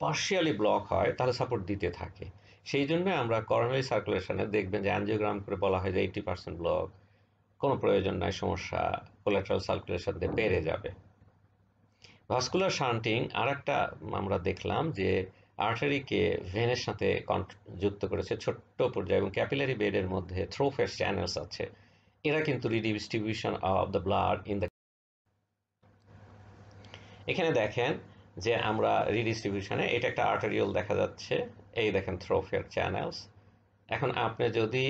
পার্শিয়ালি ব্লক হয় তাহলে সাপোর্ট দিতে থাকে। সেই জন্য আমরা করোনারি সার্কুলেশনে দেখবেন যে অ্যানজিওগ্রাম করে বলা হয় যে 80% ব্লক, কোনো প্রয়োজন নাই, সমস্যা কোল্যাটারাল সার্কুলেশন দিয়ে বেড়ে যাবে। ভাস্কুলার শান্টিং আর একটা আমরা দেখলাম যে আর্টারিকে ভেনের সাথে যুক্ত করেছে ছোট্ট পর্যায়ে, এবং ক্যাপিলারি বেডের মধ্যে থ্রোফের চ্যানেলস আছে, এরা কিন্তু redistribution of the blood in the, এখানে দেখেন যে আমরা রিডিস্ট্রিবিউশনে এটা একটা আর্টারিওল দেখা যাচ্ছে, এই দেখেন থ্রোফের চ্যানেলস। এখন আপনি যদি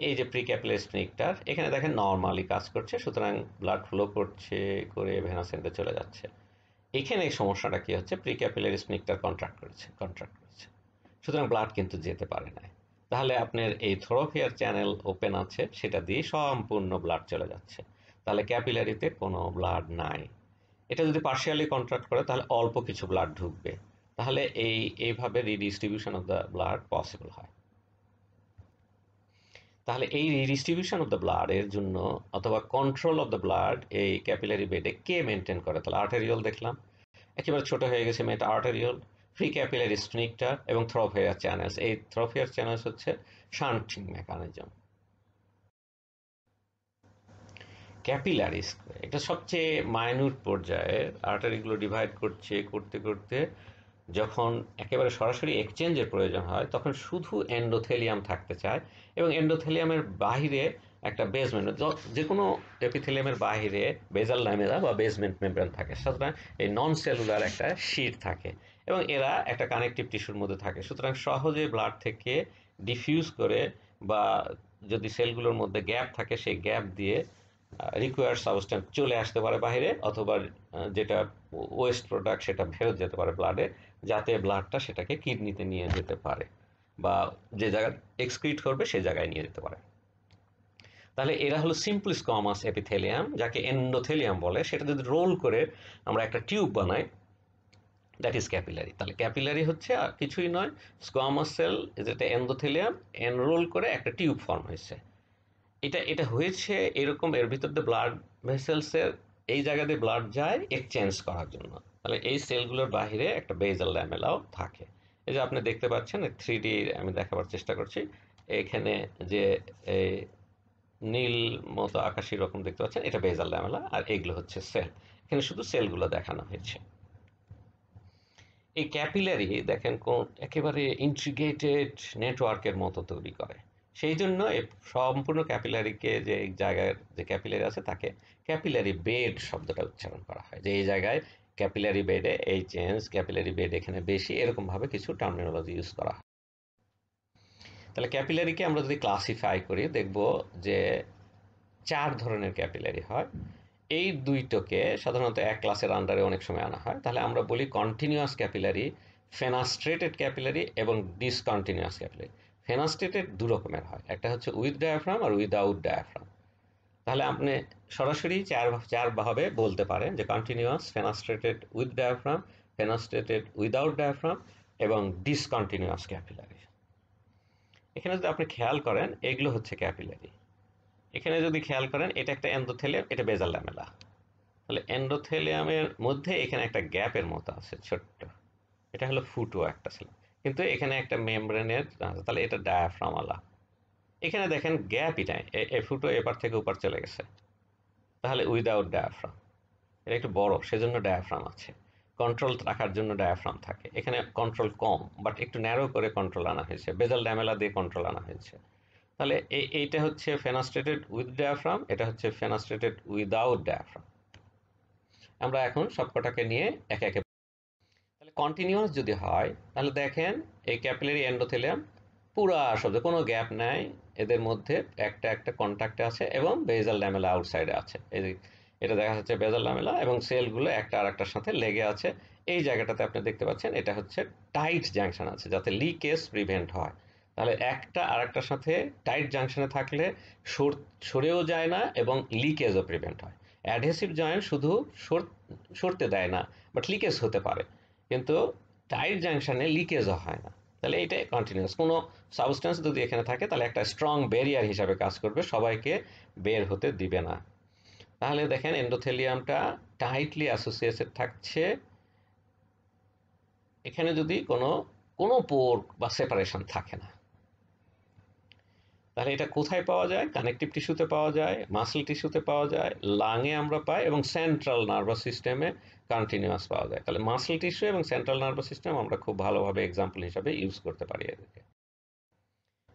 এই যে প্রিক্যাপিলারি স্ফিংক্টার, এখানে দেখেন নর্মালি কাজ করছে, সুতরাং ব্লাড ফ্লো করছে করে ভেনাস এন্ডে চলে যাচ্ছে। এখানে এই সমস্যাটা কি হচ্ছে, প্রিক্যাপিলারি স্ফিংক্টার কন্ট্রাক্ট করেছে, সুতরাং ব্লাড কিন্তু যেতে পারে না। তাহলে আপনার এই থোরোফিয়ার চ্যানেল ওপেন আছে, সেটা দিয়ে সম্পূর্ণ ব্লাড চলে যাচ্ছে, তাহলে ক্যাপিলারিতে কোনো ব্লাড নাই। এটা যদি পার্শিয়ালি কন্ট্রাক্ট করে তাহলে অল্প কিছু ব্লাড ঢুকবে, তাহলে এইভাবে redistribution of the blood possible হয়। তাহলে এই রিডিস্ট্রিবিউশন অফ দ্য ব্লাড এর জন্য অথবা কন্ট্রোল অফ দ্য ব্লাড এই ক্যাপিলারি বেডে কে মেনটেন করে, তাহলে আর্টেরিওল দেখলাম একেবারে ছোট হয়ে গেছে মেটা আর্টেরিওল, ফ্রি ক্যাপিলারি স্ফিংক্টার এবং থ্রোফিয়ার চ্যানেলস। এই থ্রোফিয়ার চ্যানেলস হচ্ছে শান্টিং মেকানিজম। ক্যাপিলারিস এটা সবচেয়ে মাইনিউট পর্যায়ে আর্টারিগুলো ডিভাইড করতে করতে যখন একেবারে সরাসরি এক্সচেঞ্জের প্রয়োজন হয় তখন শুধু এন্ডোথেলিয়াম থাকতে চায়, এবং এন্ডোথেলিয়ামের বাহিরে একটা বেসমেন্ট, যে কোনো এপিথেলিয়ামের বাহিরে বেজাল ল্যামেলা বা বেসমেন্ট মেমব্রেন থাকে, সুতরাং এই নন সেলুলার একটা শিট থাকে এবং এরা একটা কানেকটিভ টিস্যুর মধ্যে থাকে, সুতরাং সহজে ব্লাড থেকে ডিফিউজ করে বা যদি সেলগুলোর মধ্যে গ্যাপ থাকে সেই গ্যাপ দিয়ে রিকোয়ার্ড সাবস্টেন্স চলে আসতে পারে বাইরে, অথবা যেটা ওয়েস্ট প্রোডাক্ট সেটা ফেরত যেতে পারে ব্লাডে, যাতে ব্লাডটা সেটাকে কিডনিতে নিয়ে যেতে পারে বা যে জায়গায় এক্সক্রিট করবে সেই জায়গায় নিয়ে যেতে পারে। তাহলে এরা হলো সিম্পল স্কোয়ামাস এপিথেলিয়াম, যাকে এন্ডোথেলিয়াম বলে, সেটা যদি রোল করে আমরা একটা টিউব বানাই, দ্যাট ইজ ক্যাপিলারি। তাহলে ক্যাপিলারি হচ্ছে আর কিছুই নয়, স্কোয়ামাস সেল যেটা এন্ডোথেলিয়াম এনরোল করে একটা টিউব ফর্ম হয়েছে। এটা এটা হয়েছে এরকম, এর ভিতর দিয়ে ব্লাড ভেসেলসের এই জায়গা দিয়ে ব্লাড যায় এক্সচেঞ্জ করার জন্য। তাহলে এই সেলগুলোর বাহিরে একটা বেজাল ল্যামেলাও থাকে। এই যে আপনি দেখতে পাচ্ছেন 3D আমি দেখাবার চেষ্টা করছি, এখানে যে এই নীল মতো আকাশি রকম দেখতে পাচ্ছেন এটা বেজাল ল্যামেলা, আর এগুলো হচ্ছে সেল, এখানে শুধু সেলগুলো দেখানো হয়েছে। এই ক্যাপিলারি দেখেন কোন একেবারে ইন্ট্রিগেটেড নেটওয়ার্কের মতো তৈরি করে, সেই জন্য এই সম্পূর্ণ ক্যাপিলারিকে যে জায়গায় যে ক্যাপিলারি আছে তাকে ক্যাপিলারি বেড শব্দটা উচ্চারণ করা হয়, যে এই জায়গায় ক্যাপিলারি বেডে এই চেঞ্জ, ক্যাপিলারি বেড এখানে বেশি, এরকমভাবে কিছু টার্মিনোলজি ইউজ করা হয়। তাহলে ক্যাপিলারিকে আমরা যদি ক্লাসিফাই করি দেখব যে 4 ধরনের ক্যাপিলারি হয়। এই দুইটোকে সাধারণত এক ক্লাসের আন্ডারে অনেক সময় আনা হয়। তাহলে আমরা বলি কন্টিনিউয়াস ক্যাপিলারি, ফেনাস্ট্রেটেড ক্যাপিলারি এবং ডিসকন্টিনিউয়াস ক্যাপিলারি। ফেনাস্ট্রেটেড দু রকমের হয়, একটা হচ্ছে উইথ ডায়াফ্রাম আর উইদাউট ডায়াফ্রাম। তাহলে আপনি সরাসরি চার ভাবে বলতে পারেন যে continuous, fenestrated with diaphragm, fenestrated without diaphragm এবং ডিসকন্টিনিউয়াস ক্যাপিলারি। এখানে যদি আপনি খেয়াল করেন এগুলো হচ্ছে ক্যাপিলারি। এখানে যদি খেয়াল করেন এটা একটা এন্ডোথেলিয়াম, এটা বেজাল ল্যামেলা। তাহলে এন্ডোথেলিয়ামের মধ্যে এখানে একটা গ্যাপের মতো আছে ছোট্ট, এটা হলো ফুটো একটা ছিল, কিন্তু এখানে একটা মেমব্রেনের, তাহলে এটা ডায়াফ্রামালা। এখানে দেখেন গ্যাপই নাই, এই ফুটো এপার থেকে ওপার চলে গেছে, তাহলে উইদাউট ডায়াফ্রাম। এটা একটু বড় সেজন্য ডায়াফ্রাম আছে, কন্ট্রোল রাখার জন্য ডায়াফ্রাম থাকে। এখানে কন্ট্রোল কম বাট একটু ন্যারো করে কন্ট্রোল আনা হয়েছে, বেজাল ল্যামেলা দিয়ে কন্ট্রোল আনা হয়েছে। তাহলে এইটা হচ্ছে ফেনাস্ট্রেটেড উইথ ডায়াফ্রাম, এটা হচ্ছে ফেনাস্ট্রেটেড উইদাউট ডায়াফ্রাম। আমরা এখন সবকটাকে নিয়ে একে একে, তাহলে কন্টিনিউয়াস যদি হয় তাহলে দেখেন এই ক্যাপিলারি এন্ডোথেলিয়াম পুরা শব্দ কোনো গ্যাপ নাই, এদের মধ্যে একটা একটা কন্ট্যাক্টে আছে এবং বেজাল ল্যামেলা আউটসাইডে আছে। এই এটা দেখা যাচ্ছে বেজাল ল্যামেলা এবং সেলগুলো একটা আর একটার সাথে লেগে আছে। এই জায়গাটাতে আপনি দেখতে পাচ্ছেন এটা হচ্ছে টাইট জাংশন আছে যাতে লিকেজ প্রিভেন্ট হয়। তাহলে একটা আর একটার সাথে টাইট জাংশনে থাকলে সরেও যায় না এবং লিকেজও প্রিভেন্ট হয়। অ্যাডহেসিভ জয়েন্ট শুধু সরতে দেয় না বাট লিকেজ হতে পারে, কিন্তু টাইট জাংশনে লিকেজও হয় না। তাহলে এটা কন্টিনিউয়াস, কোনো সাবস্টেন্স যদি এখানে থাকে তাহলে একটা স্ট্রং ব্যারিয়ার হিসাবে কাজ করবে, সবাইকে বের হতে দিবে না। তাহলে দেখেন এন্ডোথেলিয়ামটা টাইটলি অ্যাসোসিয়েটেড থাকছে, এখানে যদি কোনো কোনো পোর বা সেপারেশন থাকে না। তাহলে এটা কোথায় পাওয়া যায়, কানেকটিভ টিস্যুতে পাওয়া যায়, মাসল টিস্যুতে পাওয়া যায়, লাংয়ে আমরা পাই এবং সেন্ট্রাল নার্ভাস সিস্টেমে কন্টিনিউয়াস পাওয়া যায়। তাহলে মাসল টিস্যু এবং সেন্ট্রাল নার্ভাস সিস্টেম আমরা খুব ভালোভাবে এক্সাম্পল হিসাবে ইউজ করতে পারি এদেরকে।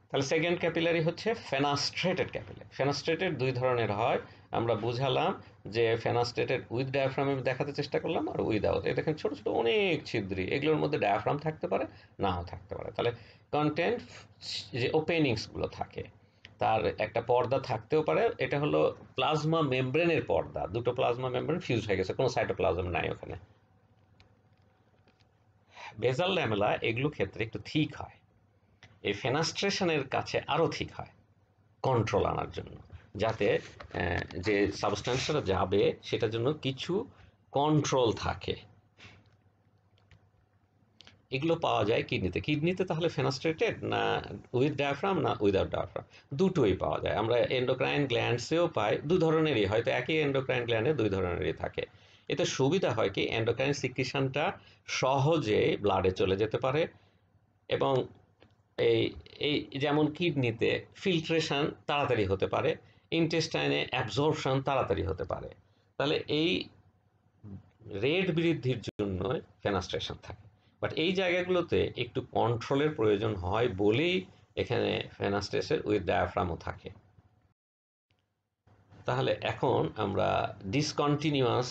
তাহলে সেকেন্ড ক্যাপিলারি হচ্ছে ফেনাস্ট্রেটেড ক্যাপিলারি। ফেনাস্ট্রেটেড দুই ধরনের হয়, আমরা বুঝালাম যে ফেনাস্ট্রেটেড উইথ ডায়াফ্রাম আমি দেখাতে চেষ্টা করলাম আর উইদাউট। এই দেখেন ছোট ছোট অনেক ছিদ্রি, এগুলোর মধ্যে ডায়াফ্রাম থাকতে পারে নাও থাকতে পারে। তাহলে কন্টেন্ট যে ওপেনিংসগুলো থাকে তার একটা পর্দা থাকতেও পারে, এটা হলো প্লাজমা মেমব্রেনের পর্দা, দুটো প্লাজমা মেমব্রেন ফিউজ হয়ে গেছে, কোনো সাইটোপ্লাজম নাই ওখানে। বেজাল ল্যামেলা এগুলো ক্ষেত্রে একটু ঠিক হয়, এই ফেনাস্ট্রেশনের কাছে আরো ঠিক হয় কন্ট্রোল আনার জন্য, যাতে যে সাবস্ট্যান্সটা যাবে সেটার জন্য কিছু কন্ট্রোল থাকে। এগুলো পাওয়া যায় কিডনিতে। কিডনিতে তাহলে ফেনাস্ট্রেটেড না উইথ ডায়াফ্রাম না উইদাউট ডায়াফ্রাম, দুটোই পাওয়া যায়। আমরা এন্ডোক্রাইন গ্ল্যান্ডসেও পাই, দু ধরনেরই, হয়তো একই এন্ডোক্রাইন গ্ল্যান্ডে দুই ধরনেরই থাকে। এতে সুবিধা হয় কি, এন্ডোক্রাইন সিক্রিশনটা সহজে ব্লাডে চলে যেতে পারে, এবং এই এই যেমন কিডনিতে ফিল্ট্রেশন তাড়াতাড়ি হতে পারে, ইন্টেস্টাইনে অ্যাবজর্পশন তাড়াতাড়ি হতে পারে। তাহলে এই রেট বৃদ্ধির জন্য ফেনাস্ট্রেশন থাকে, বাট এই জায়গাগুলোতে একটু কন্ট্রোলের প্রয়োজন হয় বলেই এখানে ফেনাস্ট্রেসের উইথ ডায়াফ্রামও থাকে। তাহলে এখন আমরা ডিসকন্টিনিউয়াস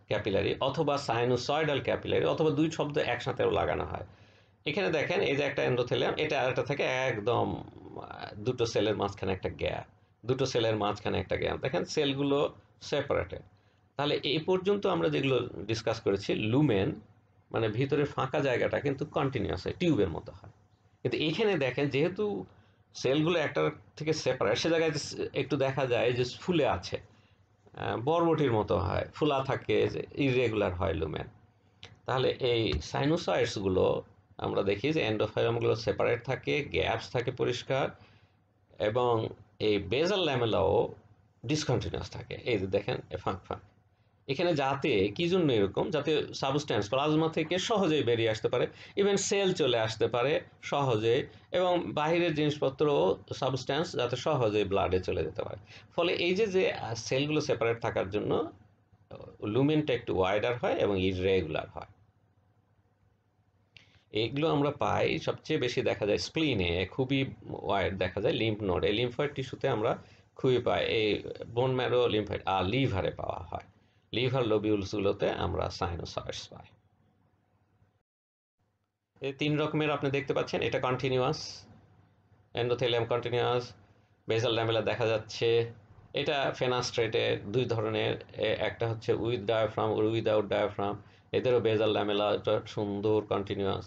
ক্যাপিলারি অথবা সাইনোসয়েডাল ক্যাপিলারি, অথবা দুই শব্দ একসাথেও লাগানো হয়। এখানে দেখেন, এই যে একটা এন্ডোথেলিয়াম, এটা আরেকটা থেকে একদম দুটো সেলের মাঝখানে একটা গ্যাপ, দুটো সেলের মাঝখানে একটা গ্যাপ, দেখেন সেলগুলো সেপারেটেড। তাহলে এই পর্যন্ত আমরা যেগুলো ডিসকাস করেছি, লুমেন মানে ভিতরে ফাঁকা জায়গাটা কিন্তু কন্টিনিউয়াস হয়, টিউবের মতো হয়। কিন্তু এইখানে দেখেন, যেহেতু সেলগুলো একটা থেকে সেপারেট, সে জায়গায় একটু দেখা যায় যে ফুলে আছে, বরবটির মতো হয়, ফুলা থাকে, ইরেগুলার হয় লুমেন। তাহলে এই সাইনোসয়েডসগুলো আমরা দেখি যে এন্ডোফাইলামগুলো সেপারেট থাকে, গ্যাপস থাকে পরিষ্কার, এবং এই বেজাল ল্যামেলাও ডিসকন্টিনিউয়াস থাকে। এই যে দেখেন ফাঁক ফাঁক এখানে, যাতে কি জন্য এরকম, যাতে সাবস্ট্যান্স প্লাজমা থেকে সহজেই বেরিয়ে আসতে পারে, ইভেন সেল চলে আসতে পারে সহজে, এবং বাহিরের জিনিসপত্র সাবস্ট্যান্স যাতে সহজেই ব্লাডে চলে যেতে পারে। ফলে এই যে যে সেলগুলো সেপারেট থাকার জন্য লুমেনটা একটু ওয়াইডার হয় এবং ইররেগুলার হয়। এগুলো আমরা পাই, সবচেয়ে বেশি দেখা যায় স্প্লিনে, খুবই ওয়াইড দেখা যায় লিম্ফ নোড, এই লিম্ফয়েড টিস্যুতে আমরা খুবই পাই, এই বোন ম্যারো লিম্ফয়েড, আর লিভারে পাওয়া হয়, লিভার লোবিউলসগুলোতে আমরা সাইনোসয়েডস পাই। এই তিন রকমের আপনি দেখতে পাচ্ছেন, এটা continuous, endothelium continuous, basal lamella দেখা যাচ্ছে। এটা ফেনাস্ট্রেটেড, দুই ধরনের, একটা হচ্ছে উইথ ডায়াফ্রাম, উইদাউট ডায়াফ্রাম, এদেরও বেজাল ল্যামেলাটা সুন্দর কন্টিনিউয়াস।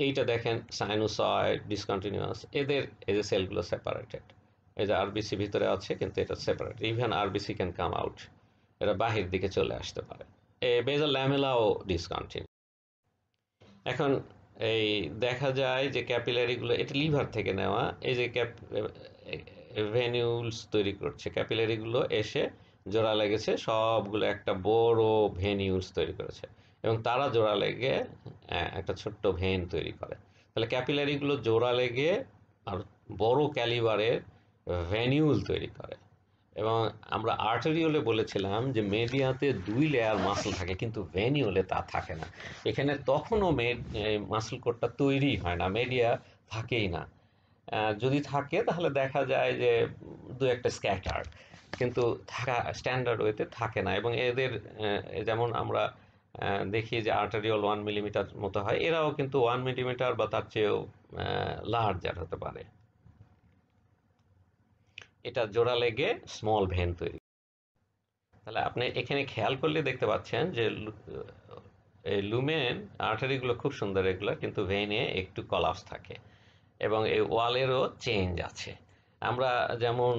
এইটা দেখেন সাইনোসয়েড, ডিসকন্টিনিউয়াস, এদের এই যে সেলগুলো সেপারেটেড, এই যে আরবিসি ভিতরে আছে কিন্তু এটা separate, even RBC can come out, এরা বাহির দিকে চলে আসতে পারে। এই বেজাল ল্যামেলাও ডিসকন্টিনিউ। এখন এই দেখা যায় যে ক্যাপিলারিগুলো, এটা লিভার থেকে নেওয়া, এই যে ভেনিউলস তৈরি করছে, ক্যাপিলারিগুলো এসে জোড়া লেগেছে, সবগুলো একটা বড় ভেনিউলস তৈরি করেছে, এবং তারা জোড়া লেগে একটা ছোট্ট ভেন তৈরি করে। তাহলে ক্যাপিলারিগুলো জোড়া লেগে আর বড় ক্যালিবারের ভেনিউল তৈরি করে। এবং আমরা আর্টেরিওলে বলেছিলাম যে মেডিয়াতে দুই লেয়ার মাসল থাকে, কিন্তু ভেনিওলে তা থাকে না। এখানে তখনও মাসল কোডটা তৈরি হয় না, মেডিয়া থাকেই না। যদি থাকে তাহলে দেখা যায় যে দু একটা স্ক্যাটার, কিন্তু থাকা স্ট্যান্ডার্ড ওয়েতে থাকে না। এবং এদের যেমন আমরা দেখি যে আর্টেরিওল 1 মিলিমিটার মতো হয়, এরাও কিন্তু 1 মিলিমিটার বা তার চেয়েও লার্জার হতে পারে। এটা জোড়া লেগে স্মল ভেন তৈরি। তাহলে আপনি এখানে খেয়াল করলে দেখতে পাচ্ছেন যে এই লুমেন আর্টারিগুলো খুব সুন্দর রেগুলার, কিন্তু ভেইনে একটু কলাপস থাকে, এবং এই ওয়ালেরও চেঞ্জ আছে। আমরা যেমন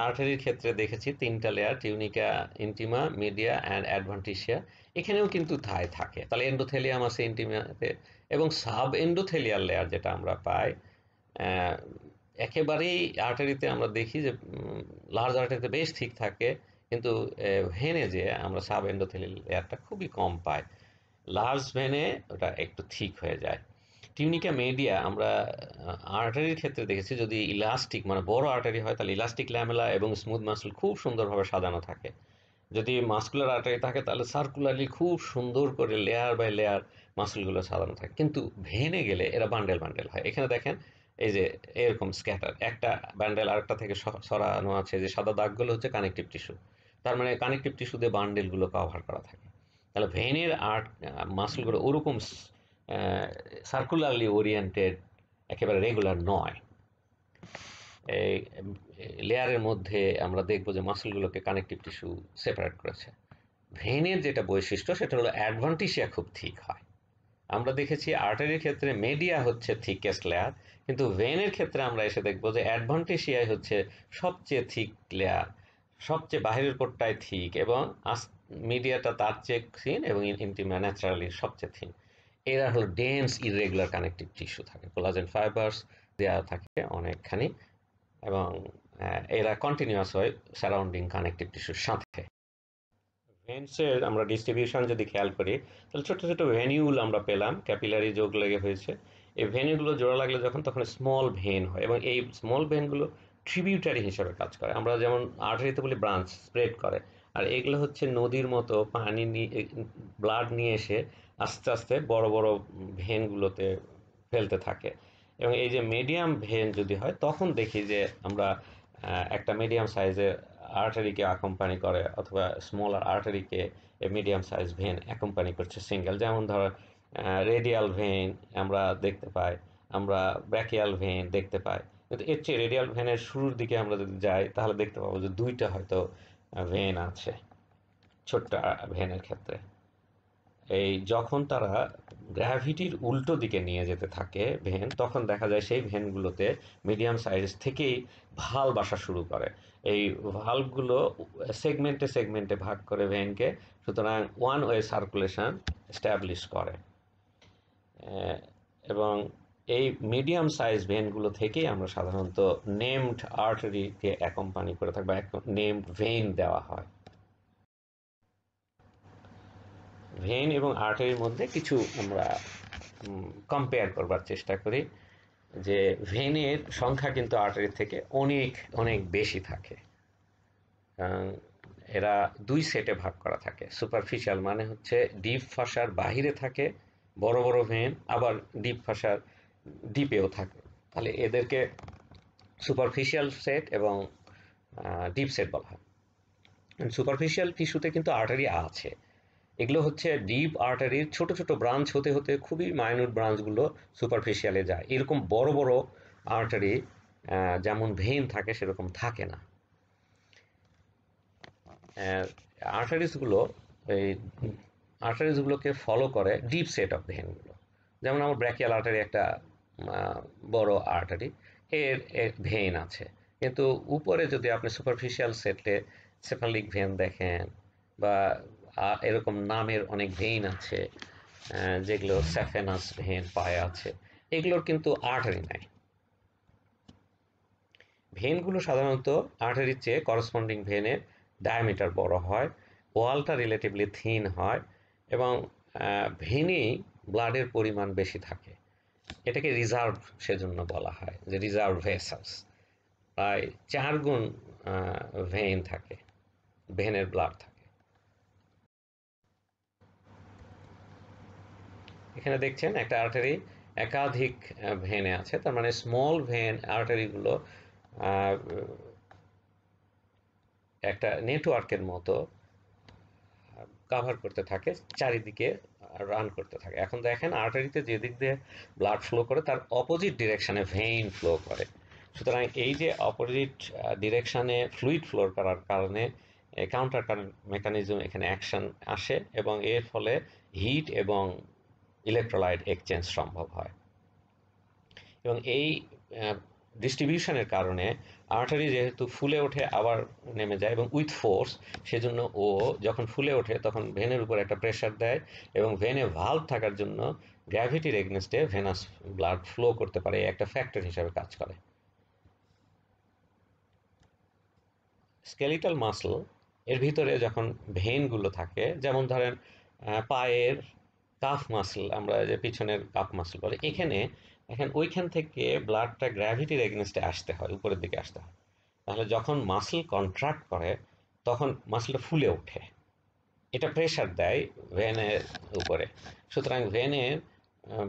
আর্টারির ক্ষেত্রে দেখেছি তিনটা layer, tunica, intima, media and adventitia, এখানেও কিন্তু তাই থাকে। তাহলে এন্ডোথেলিয়াম আছে ইন্টিমাতে, এবং সাব এন্ডোথেলিয়াল লেয়ার যেটা আমরা পাই একেবারেই আর্টারিতে, আমরা দেখি যে লার্জ আর্টারিতে বেশ ঠিক থাকে, কিন্তু ভেনে যে আমরা সাব এন্ডোথেলিয়াল লেয়ারটা খুবই কম পাই, লার্জ ভেনে ওটা একটু ঠিক হয়ে যায়। টিউনিকা মিডিয়া আমরা আর্টারির ক্ষেত্রে দেখেছি, যদি ইলাস্টিক মানে বড় আর্টারি হয় তাহলে ইলাস্টিক ল্যামেলা এবং স্মুথ মাসল খুব সুন্দরভাবে সাজানো থাকে। যদি মাসকুলার আর্টারি থাকে তাহলে সার্কুলারলি খুব সুন্দর করে লেয়ার বাই লেয়ার মাসলগুলো সাজানো থাকে, কিন্তু ভেনে গেলে এরা বান্ডেল বান্ডেল হয়। এখানে দেখেন এই যে এরকম স্ক্যাটার, একটা ব্যান্ডেল আরেকটা থেকে সরানো আছে, যে সাদা দাগগুলো হচ্ছে কানেকটিভ টিস্যু, তার মানে কানেকটিভ টিস্যু দিয়ে বান্ডেলগুলো কভার করা থাকে। তাহলে ভেনের মাসলগুলো ওরকম সার্কুলারলি ওরিয়েন্টেড, একেবারে রেগুলার নয়। এই লেয়ারের মধ্যে আমরা দেখব যে মাসলগুলোকে কানেকটিভ টিস্যু সেপারেট করেছে। ভেনের যেটা বৈশিষ্ট্য সেটা হলো অ্যাডভান্টিসিয়া খুব থিক হয়। আমরা দেখেছি আর্টারির ক্ষেত্রে মেডিয়া হচ্ছে থিকেস্ট লেয়ার, কিন্তু ভেনের ক্ষেত্রে আমরা এসে দেখব যে অ্যাডভান্টিসিয়াই হচ্ছে সবচেয়ে থিক লেয়ার, সবচেয়ে বাহিরের কোটটায় থিক, এবং মিডিয়াটা তার চেয়ে থিন, এবং ইন্টিমা ন্যাচারালি সবচেয়ে থিন। এরা হলো ডেন্স ইররেগুলার কানেকটিভ টিস্যু থাকে, কোলাজেন ফাইবার্স দেওয়া থাকে অনেকখানি, এবং এরা কন্টিনিউয়াস হয় সারাউন্ডিং কানেকটিভ টিস্যুর সাথে। ভেন্সের আমরা ডিস্ট্রিবিউশন যদি খেয়াল করি, তাহলে ছোট ছোট ভেনিউল আমরা পেলাম, ক্যাপিলারি যোগ লেগে হয়েছে। এই ভেনিউগুলো জোড়া লাগলে তখন স্মল ভেন হয়, এবং এই স্মল ভেনগুলো ট্রিবিউটারি হিসেবে কাজ করে। আমরা যেমন আর্টারিতে বলি ব্রাঞ্চ স্প্রেড করে, আর এগুলো হচ্ছে নদীর মতো পানি নিয়ে ব্লাড নিয়ে এসে আস্তে আস্তে বড় বড় ভেনগুলোতে ফেলতে থাকে। এবং এই যে মিডিয়াম ভেন যদি হয়, তখন দেখি যে আমরা একটা মিডিয়াম সাইজের আর্টারিকে অ্যাকম্পানি করে, অথবা স্মলার আর্টারিকে মিডিয়াম সাইজ ভেন অ্যাকম্পানি করছে সিঙ্গেল। যেমন ধরো রেডিয়াল ভেন আমরা দেখতে পাই, আমরা ব্র্যাকিয়াল ভেন দেখতে পাই, কিন্তু এর চেয়ে রেডিয়াল ভেনের শুরুর দিকে আমরা যদি যাই, তাহলে দেখতে পাবো যে দুইটা হয়তো ভেন আছে ছোট্ট ভেনের ক্ষেত্রে। এই যখন তারা গ্র্যাভিটির উল্টো দিকে নিয়ে যেতে থাকে ভেন, তখন দেখা যায় সেই ভেনগুলোতে মিডিয়াম সাইজ থেকেই ভাল্ব আসা শুরু করে। এই ভাল্বগুলো সেগমেন্টে সেগমেন্টে ভাগ করে ভেনকে, সুতরাং ওয়ান ওয়ে সার্কুলেশন এস্টাবলিশ করে। এবং এই মিডিয়াম সাইজ ভেনগুলো থেকেই আমরা সাধারণত নেমড আর্টারিকে অ্যাকম্পানি করে থাকি, বা নেমড ভেন দেওয়া হয়। ভেন এবং আর্টারির মধ্যে কিছু আমরা কম্পেয়ার করবার চেষ্টা করি, যে ভেনের সংখ্যা কিন্তু আর্টারির থেকে অনেক অনেক বেশি থাকে। এরা দুই সেটে ভাগ করা থাকে। সুপারফিশিয়াল মানে হচ্ছে ডিপ ফাসার বাহিরে থাকে বড় বড় ভেন, আবার ডিপ ফাসার ডিপেও থাকে। তাহলে এদেরকে সুপারফিশিয়াল সেট এবং ডিপ সেট বলা হয়। সুপারফিশিয়াল টিস্যুতে কিন্তু আর্টারি আছে, এগুলো হচ্ছে ডিপ আর্টারির ছোট ছোট ব্রাঞ্চ হতে হতে খুবই মাইনর ব্রাঞ্চগুলো সুপারফিশিয়ালে যায়। এরকম বড় বড় আর্টারি যেমন ভেইন থাকে সেরকম থাকে না। আর্টারিসগুলো এই আর্টারিসগুলোকে ফলো করে ডিপ সেট অফ ভেইনগুলো। যেমন আমার ব্র্যাকিয়াল আর্টারি একটা বড় আর্টারি, এর ভেইন আছে, কিন্তু উপরে যদি আপনি সুপারফিশিয়াল সেটে সেফালিক ভেন দেখেন, বা এরকম নামের অনেক ভেইন আছে, যেগুলো স্যাফেনাস ভেন পায়ে আছে, এগুলোর কিন্তু আর্টারি নাই। ভেনগুলো সাধারণত আর্টারির চেয়ে করসপন্ডিং ভেনের ডায়ামিটার বড় হয়, ওয়ালটা রিলেটিভলি থিন হয়, এবং ভেনেই ব্লাডের পরিমাণ বেশি থাকে। এটাকে রিজার্ভ সেজন্য বলা হয়, যে রিজার্ভ ভেসালস। প্রায় 4 গুণ ভেইন থাকে, ভেনের ব্লাড থাকে। এখানে দেখছেন একটা আর্টারি একাধিক ভেনে আছে, তার মানে স্মল ভেন আর্টারিগুলো একটা নেটওয়ার্কের মতো কাভার করতে থাকে, চারিদিকে রান করতে থাকে। এখন দেখেন আর্টারিতে যে দিক দিয়ে ব্লাড ফ্লো করে তার অপোজিট ডিরেকশনে ভেইন ফ্লো করে। সুতরাং এই যে অপোজিট ডিরেকশনে ফ্লুইড ফ্লো করার কারণে কাউন্টার কারেন্ট মেকানিজম এখানে অ্যাকশন আসে, এবং এর ফলে হিট এবং ইলেকট্রোলাইট এক্সচেঞ্জ সম্ভব হয়। এবং এই ডিস্ট্রিবিউশনের কারণে আর্টারি যেহেতু ফুলে ওঠে আবার নেমে যায় এবং উইথ ফোর্স, সেজন্য ও যখন ফুলে ওঠে তখন ভেনের উপর একটা প্রেশার দেয়, এবং ভেনে ভাল্ব থাকার জন্য গ্র্যাভিটির এগনেস্টে ভেনাস ব্লাড ফ্লো করতে পারে, একটা ফ্যাক্টর হিসাবে কাজ করে। স্কেলিটাল মাসল এর ভিতরে যখন ভেনগুলো থাকে, যেমন ধরেন পায়ের কাফ মাসল, আমরা যে পিছনের কাফ মাসল বলে, এখানে এখন ওইখান থেকে ব্লাডটা গ্র্যাভিটির এগনেস্টে আসতে হয়, উপরের দিকে আসতে হয়। তাহলে যখন মাসল কন্ট্রাক্ট করে তখন মাসলটা ফুলে ওঠে, এটা প্রেশার দেয় ভেনের উপরে। সুতরাং ভেনের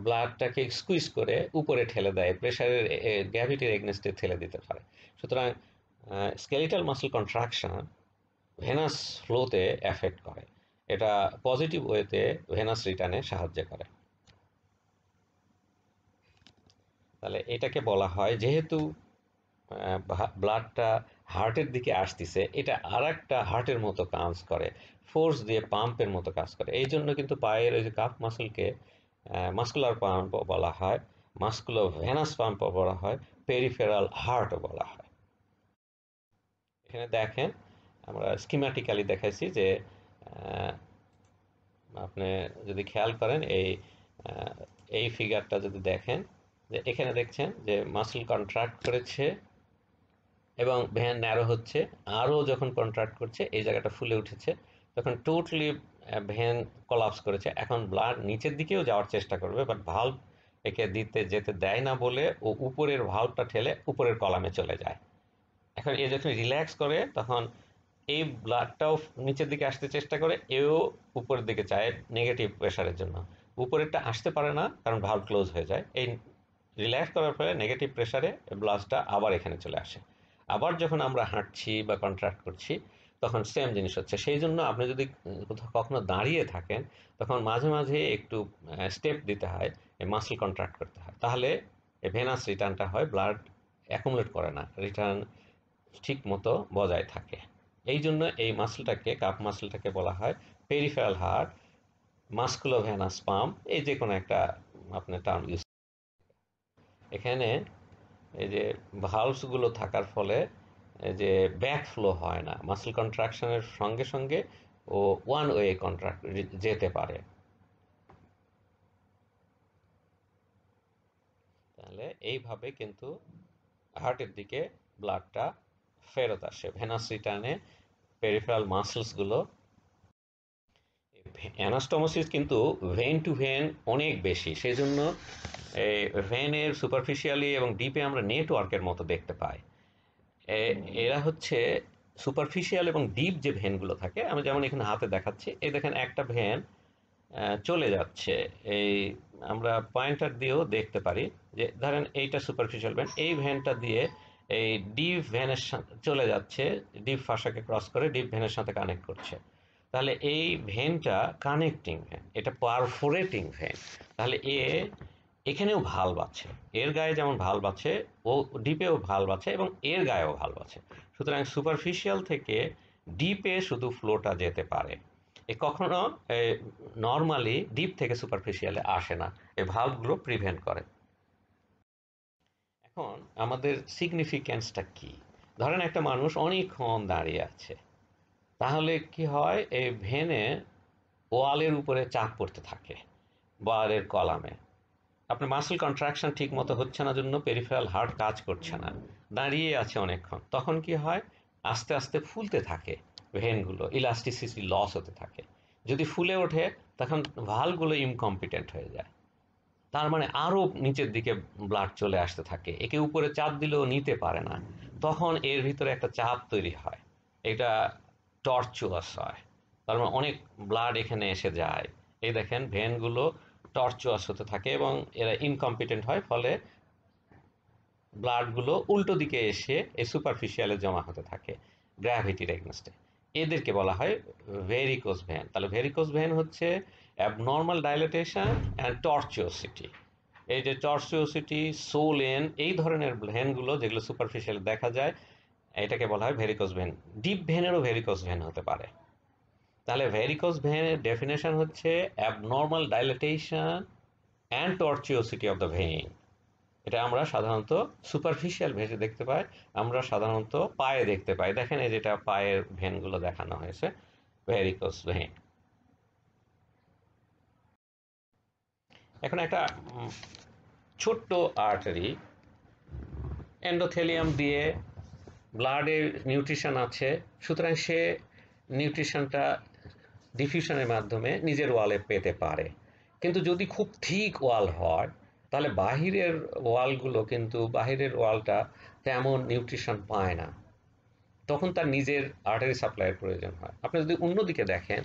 ব্লাডটাকে স্কুইজ করে উপরে ঠেলে দেয়, প্রেশারের গ্র্যাভিটির এগনেস্টে ঠেলে দিতে পারে। সুতরাং স্কেলিটাল মাসল কন্ট্রাকশন ভেনাস ফ্লোতে এফেক্ট করে, এটা পজিটিভ ওয়েতে ভেনাস রিটার্নে সাহায্য করে। তাহলে এটাকে বলা হয়, যেহেতু ব্লাডটা হার্টের দিকে আসতেছে, এটা আর একটা হার্টের মতো কাজ করে, ফোর্স দিয়ে পাম্পের মতো কাজ করে। এই জন্য কিন্তু পায়ের ওই যে কাফ মাসলকে মাস্কুলার পাম্প বলা হয়, মাস্কুলো ভেনাস পাম্পও বলা হয়, পেরিফেরাল হার্টও বলা হয়। এখানে দেখেন আমরা স্কিম্যাটিক্যালি দেখাইছি যে আহ, আপনি যদি খেয়াল করেন আহ, এই ফিগারটা যদি দেখেন, যে এখানে দেখছেন যে মাসল কন্ট্রাক্ট করেছে এবং ভ্যান ন্যারো হচ্ছে, আরও যখন কন্ট্রাক্ট করছে এই জায়গাটা ফুলে উঠেছে, তখন টোটালি ভ্যান কলাপস করেছে। এখন ব্লাড নিচের দিকেও যাওয়ার চেষ্টা করবে, বাট ভাল্ব একে দিতে যেতে দেয় না বলে ও উপরের ভাল্বটা ঠেলে উপরের কলামে চলে যায়। এখন এ যখন রিল্যাক্স করে তখন এই ব্লাডটাও নিচের দিকে আসতে চেষ্টা করে, এও উপরের দিকে চায় নেগেটিভ প্রেশারের জন্য। উপরেরটা আসতে পারে না কারণ ভাল্ব ক্লোজ হয়ে যায়। এই রিল্যাক্স করার ফলে নেগেটিভ প্রেশারে ব্লাডটা আবার এখানে চলে আসে। আবার যখন আমরা হাঁটছি বা কন্ট্রাক্ট করছি তখন সেম জিনিস হচ্ছে। সেই জন্য আপনি যদি কোথাও কখনো দাঁড়িয়ে থাকেন তখন মাঝে মাঝে একটু স্টেপ দিতে হয়, মাসল কন্ট্রাক্ট করতে হয়, তাহলে ভেনাস রিটার্নটা হয়, ব্লাড অ্যাকুমুলেট করে না, রিটার্ন ঠিক মতো বজায় থাকে। এই জন্য এই মাসলটাকে, কাপ মাসলটাকে বলা হয় পেরিফেরাল হার্ট, মাস্কুলোভেনাস পাম্প, এই যে কোনো একটা আপনি টার্ম ইউজ। এখানে এই যে ভালভস গুলো থাকার ফলে এই যে ব্যাক ফ্লো হয় না, মাসল কন্ট্রাকশনের সঙ্গে সঙ্গে ও ওয়ান ওয়ে কন্ট্রাক্ট যেতে পারে। তাহলে এইভাবে কিন্তু হার্টের দিকে ব্লাডটা ফেরত আসে ভেনাস রিটার্নে, পেরিফেরাল মাসলস গুলো। অ্যানাস্টোমোসিস কিন্তু ভেন টু ভেন অনেক বেশি, সেই জন্য ভেনের সুপারফিশিয়ালি এবং ডিপে আমরা নেটওয়ার্কের মতো দেখতে পাই। এরা হচ্ছে সুপারফিশিয়াল এবং ডিপ যে ভেনগুলো থাকে, আমি যেমন এখানে হাতে দেখাচ্ছি, এই দেখেন একটা ভেন চলে যাচ্ছে, এই আমরা পয়েন্টার দিয়েও দেখতে পারি যে ধরেন এইটা সুপারফিশিয়াল ভেন, এই ভেনটা দিয়ে এই ডিপ ভেনের চলে যাচ্ছে, ডিপ ফাসাকে ক্রস করে ডিপ ভেনের সাথে কানেক্ট করছে। তাহলে এই ভেনটা কানেক্টিং ভেন, এটা পারফোরেটিং ভেন। তাহলে এখানেও ভালভ আছে, এর গায়ে যেমন ভালভ আছে ও ডিপেও ভালভ আছে এবং এর গায়েও ভালভ আছে। সুতরাং সুপারফিশিয়াল থেকে ডিপে শুধু ফ্লোটা যেতে পারে, এ কখনো নর্মালি ডিপ থেকে সুপারফিশিয়ালে আসে না, এই ভালভগুলো প্রিভেন্ট করে। এখন আমাদের সিগনিফিক্যান্সটা কি? ধরেন একটা মানুষ অনেকক্ষণ দাঁড়িয়ে আছে, তাহলে কি হয়, এই ভেনে ওয়ালের উপরে চাপ পড়তে থাকে, ওয়ালের কলামে। আপনার মাসল কন্ট্রাকশন ঠিক মতো হচ্ছে না জন্য পেরিফেরাল হার্ট কাজ করছে না, দাঁড়িয়ে আছে অনেকক্ষণ, তখন কি হয়, আস্তে আস্তে ফুলতে থাকে ভেনগুলো, ইলাস্টিসিটি লস হতে থাকে। যদি ফুলে ওঠে তখন ভালগুলো ইনকম্পিটেন্ট হয়ে যায়, তার মানে আরও নিচের দিকে ব্লাড চলে আসতে থাকে, একে উপরে চাপ দিলেও নিতে পারে না, তখন এর ভিতরে একটা চাপ তৈরি হয়, এটা টর্চুয়াস হয়, তার মানে অনেক ব্লাড এখানে এসে যায়। এই দেখেন ভেনগুলো টর্চুয়াস হতে থাকে এবং এরা ইনকম্পিটেন্ট হয়, ফলে ব্লাডগুলো উল্টো দিকে এসে এই সুপারফিশিয়ালে জমা হতে থাকে গ্র্যাভিটির এগেনস্টে। এদেরকে বলা হয় ভেরিকোজ ভেন। তাহলে ভেরিকোজ ভেন হচ্ছে অ্যাবনর্মাল ডাইলেটেশন অ্যান্ড টর্চুওসিটি। এই যে টর্চুওসিটি, সোলেন, এই ধরনের ভেনগুলো যেগুলো সুপারফিশিয়ালে দেখা যায়, এটাকে বলা হয় ভেরিকোজ ভেন। ডিপ ভেনেরও ভেরিকোজ ভেন হতে পারে। তাহলে ভেরিকোজ ভেনের ডেফিনেশন হচ্ছে abnormal dilatation and tortuosity of the vein. এটা আমরা সাধারণত সুপারফিশিয়াল ভেনে দেখতে পাই, আমরা সাধারণত পায়ে দেখতে পাই। দেখেন এই যেটা পায়ের ভেনগুলো দেখানো হয়েছে, ভেরিকোজ ভেন। এখন একটা ছোট্ট আর্টারি, এন্ডোথেলিয়াম দিয়ে ব্লাডের নিউট্রিশন আছে, সুতরাং সে নিউট্রিশনটা ডিফিউশনের মাধ্যমে নিজের ওয়ালে পেতে পারে। কিন্তু যদি খুব থিক ওয়াল হয় তাহলে বাহিরের ওয়ালগুলো, কিন্তু বাহিরের ওয়ালটা তেমন নিউট্রিশন পায় না, তখন তার নিজের আর্টারি সাপ্লাইয়ের প্রয়োজন হয়। আপনি যদি অন্যদিকে দেখেন,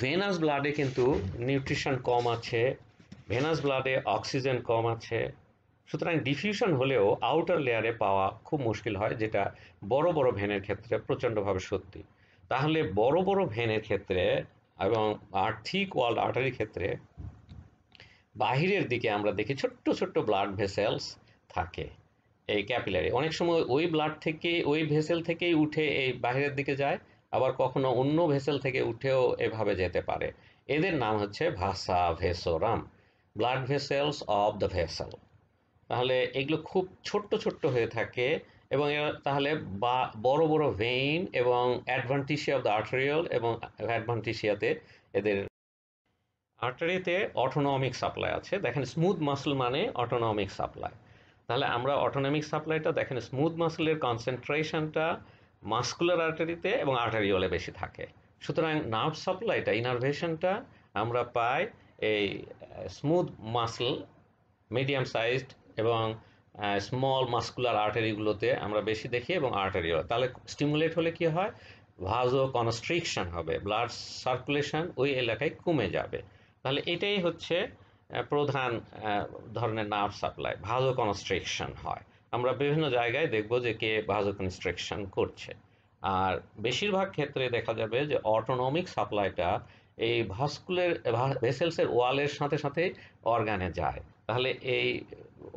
ভেনাস ব্লাডে কিন্তু নিউট্রিশন কম আছে, ভেনাস ব্লাডে অক্সিজেন কম আছে, সুতরাং ডিফিউশন হলেও আউটার লেয়ারে পাওয়া খুব মুশকিল হয়, যেটা বড় বড় ভেনের ক্ষেত্রে প্রচণ্ডভাবে সত্যি। তাহলে বড় বড় ভেনের ক্ষেত্রে এবং আর্থিক ওয়াল আর্টারির ক্ষেত্রে বাহিরের দিকে আমরা দেখি ছোট্ট ছোট্ট ব্লাড ভেসেলস থাকে, এই ক্যাপিলারি অনেক সময় ওই ব্লাড থেকে ওই ভেসেল থেকেই উঠে এই বাইরের দিকে যায়, আবার কখনো অন্য ভেসেল থেকে উঠেও এভাবে যেতে পারে। এদের নাম হচ্ছে vasa vasorum, blood vessels of the vessel. তাহলে এগুলো খুব ছোট্ট ছোট্ট হয়ে থাকে, এবং এরা তাহলে বা বড় বড় ভেইন এবং অ্যাডভান্টিসিয়া অফ দ্য আর্টেরিয়াল এবং অ্যাডভান্টিসিয়াতে এদের। আর্টারিতে অটোনমিক সাপ্লাই আছে, দেখেন স্মুথ মাসল মানে অটোনমিক সাপ্লাই। তাহলে আমরা অটোনমিক সাপ্লাইটা দেখেন স্মুথ মাসলের কনসেন্ট্রেশনটা মাস্কুলার আর্টারিতে এবং আর্টারিওলে বেশি থাকে। সুতরাং নার্ভ সাপ্লাইটা ইনারভেশনটা আমরা পাই এই স্মুথ মাসল, মিডিয়াম সাইজড এবং স্মল মাস্কুলার আর্টারিগুলোতে আমরা বেশি দেখি, এবং আর্টারিওল তাহলে স্টিমুলেট হলে কি হয়, ভাজো কনস্ট্রিকশন হবে, ব্লাড সার্কুলেশন ওই এলাকায় কমে যাবে। তাহলে এটাই হচ্ছে প্রধান ধরনের নার্ভ সাপ্লাই, ভাজো কনস্ট্রিকশন হয়। আমরা বিভিন্ন জায়গায় দেখব যে কে ভাজো কনস্ট্রিকশন করছে। আর বেশিরভাগ ক্ষেত্রে দেখা যাবে যে অটোনমিক সাপ্লাইটা এই ভাস্কুলার ভেসেলসের ওয়ালের সাথে সাথে অর্গানে যায়। তাহলে এই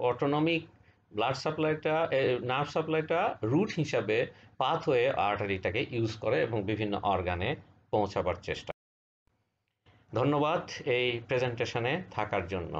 অটোনমিক ব্লাড সাপ্লাইটা, নার্ভ সাপ্লাইটা রুট হিসাবে পাথওয়ে আর্টারিটাকে ইউজ করে এবং বিভিন্ন অর্গানে পৌঁছাবার চেষ্টা। ধন্যবাদ এই প্রেজেন্টেশনে থাকার জন্য।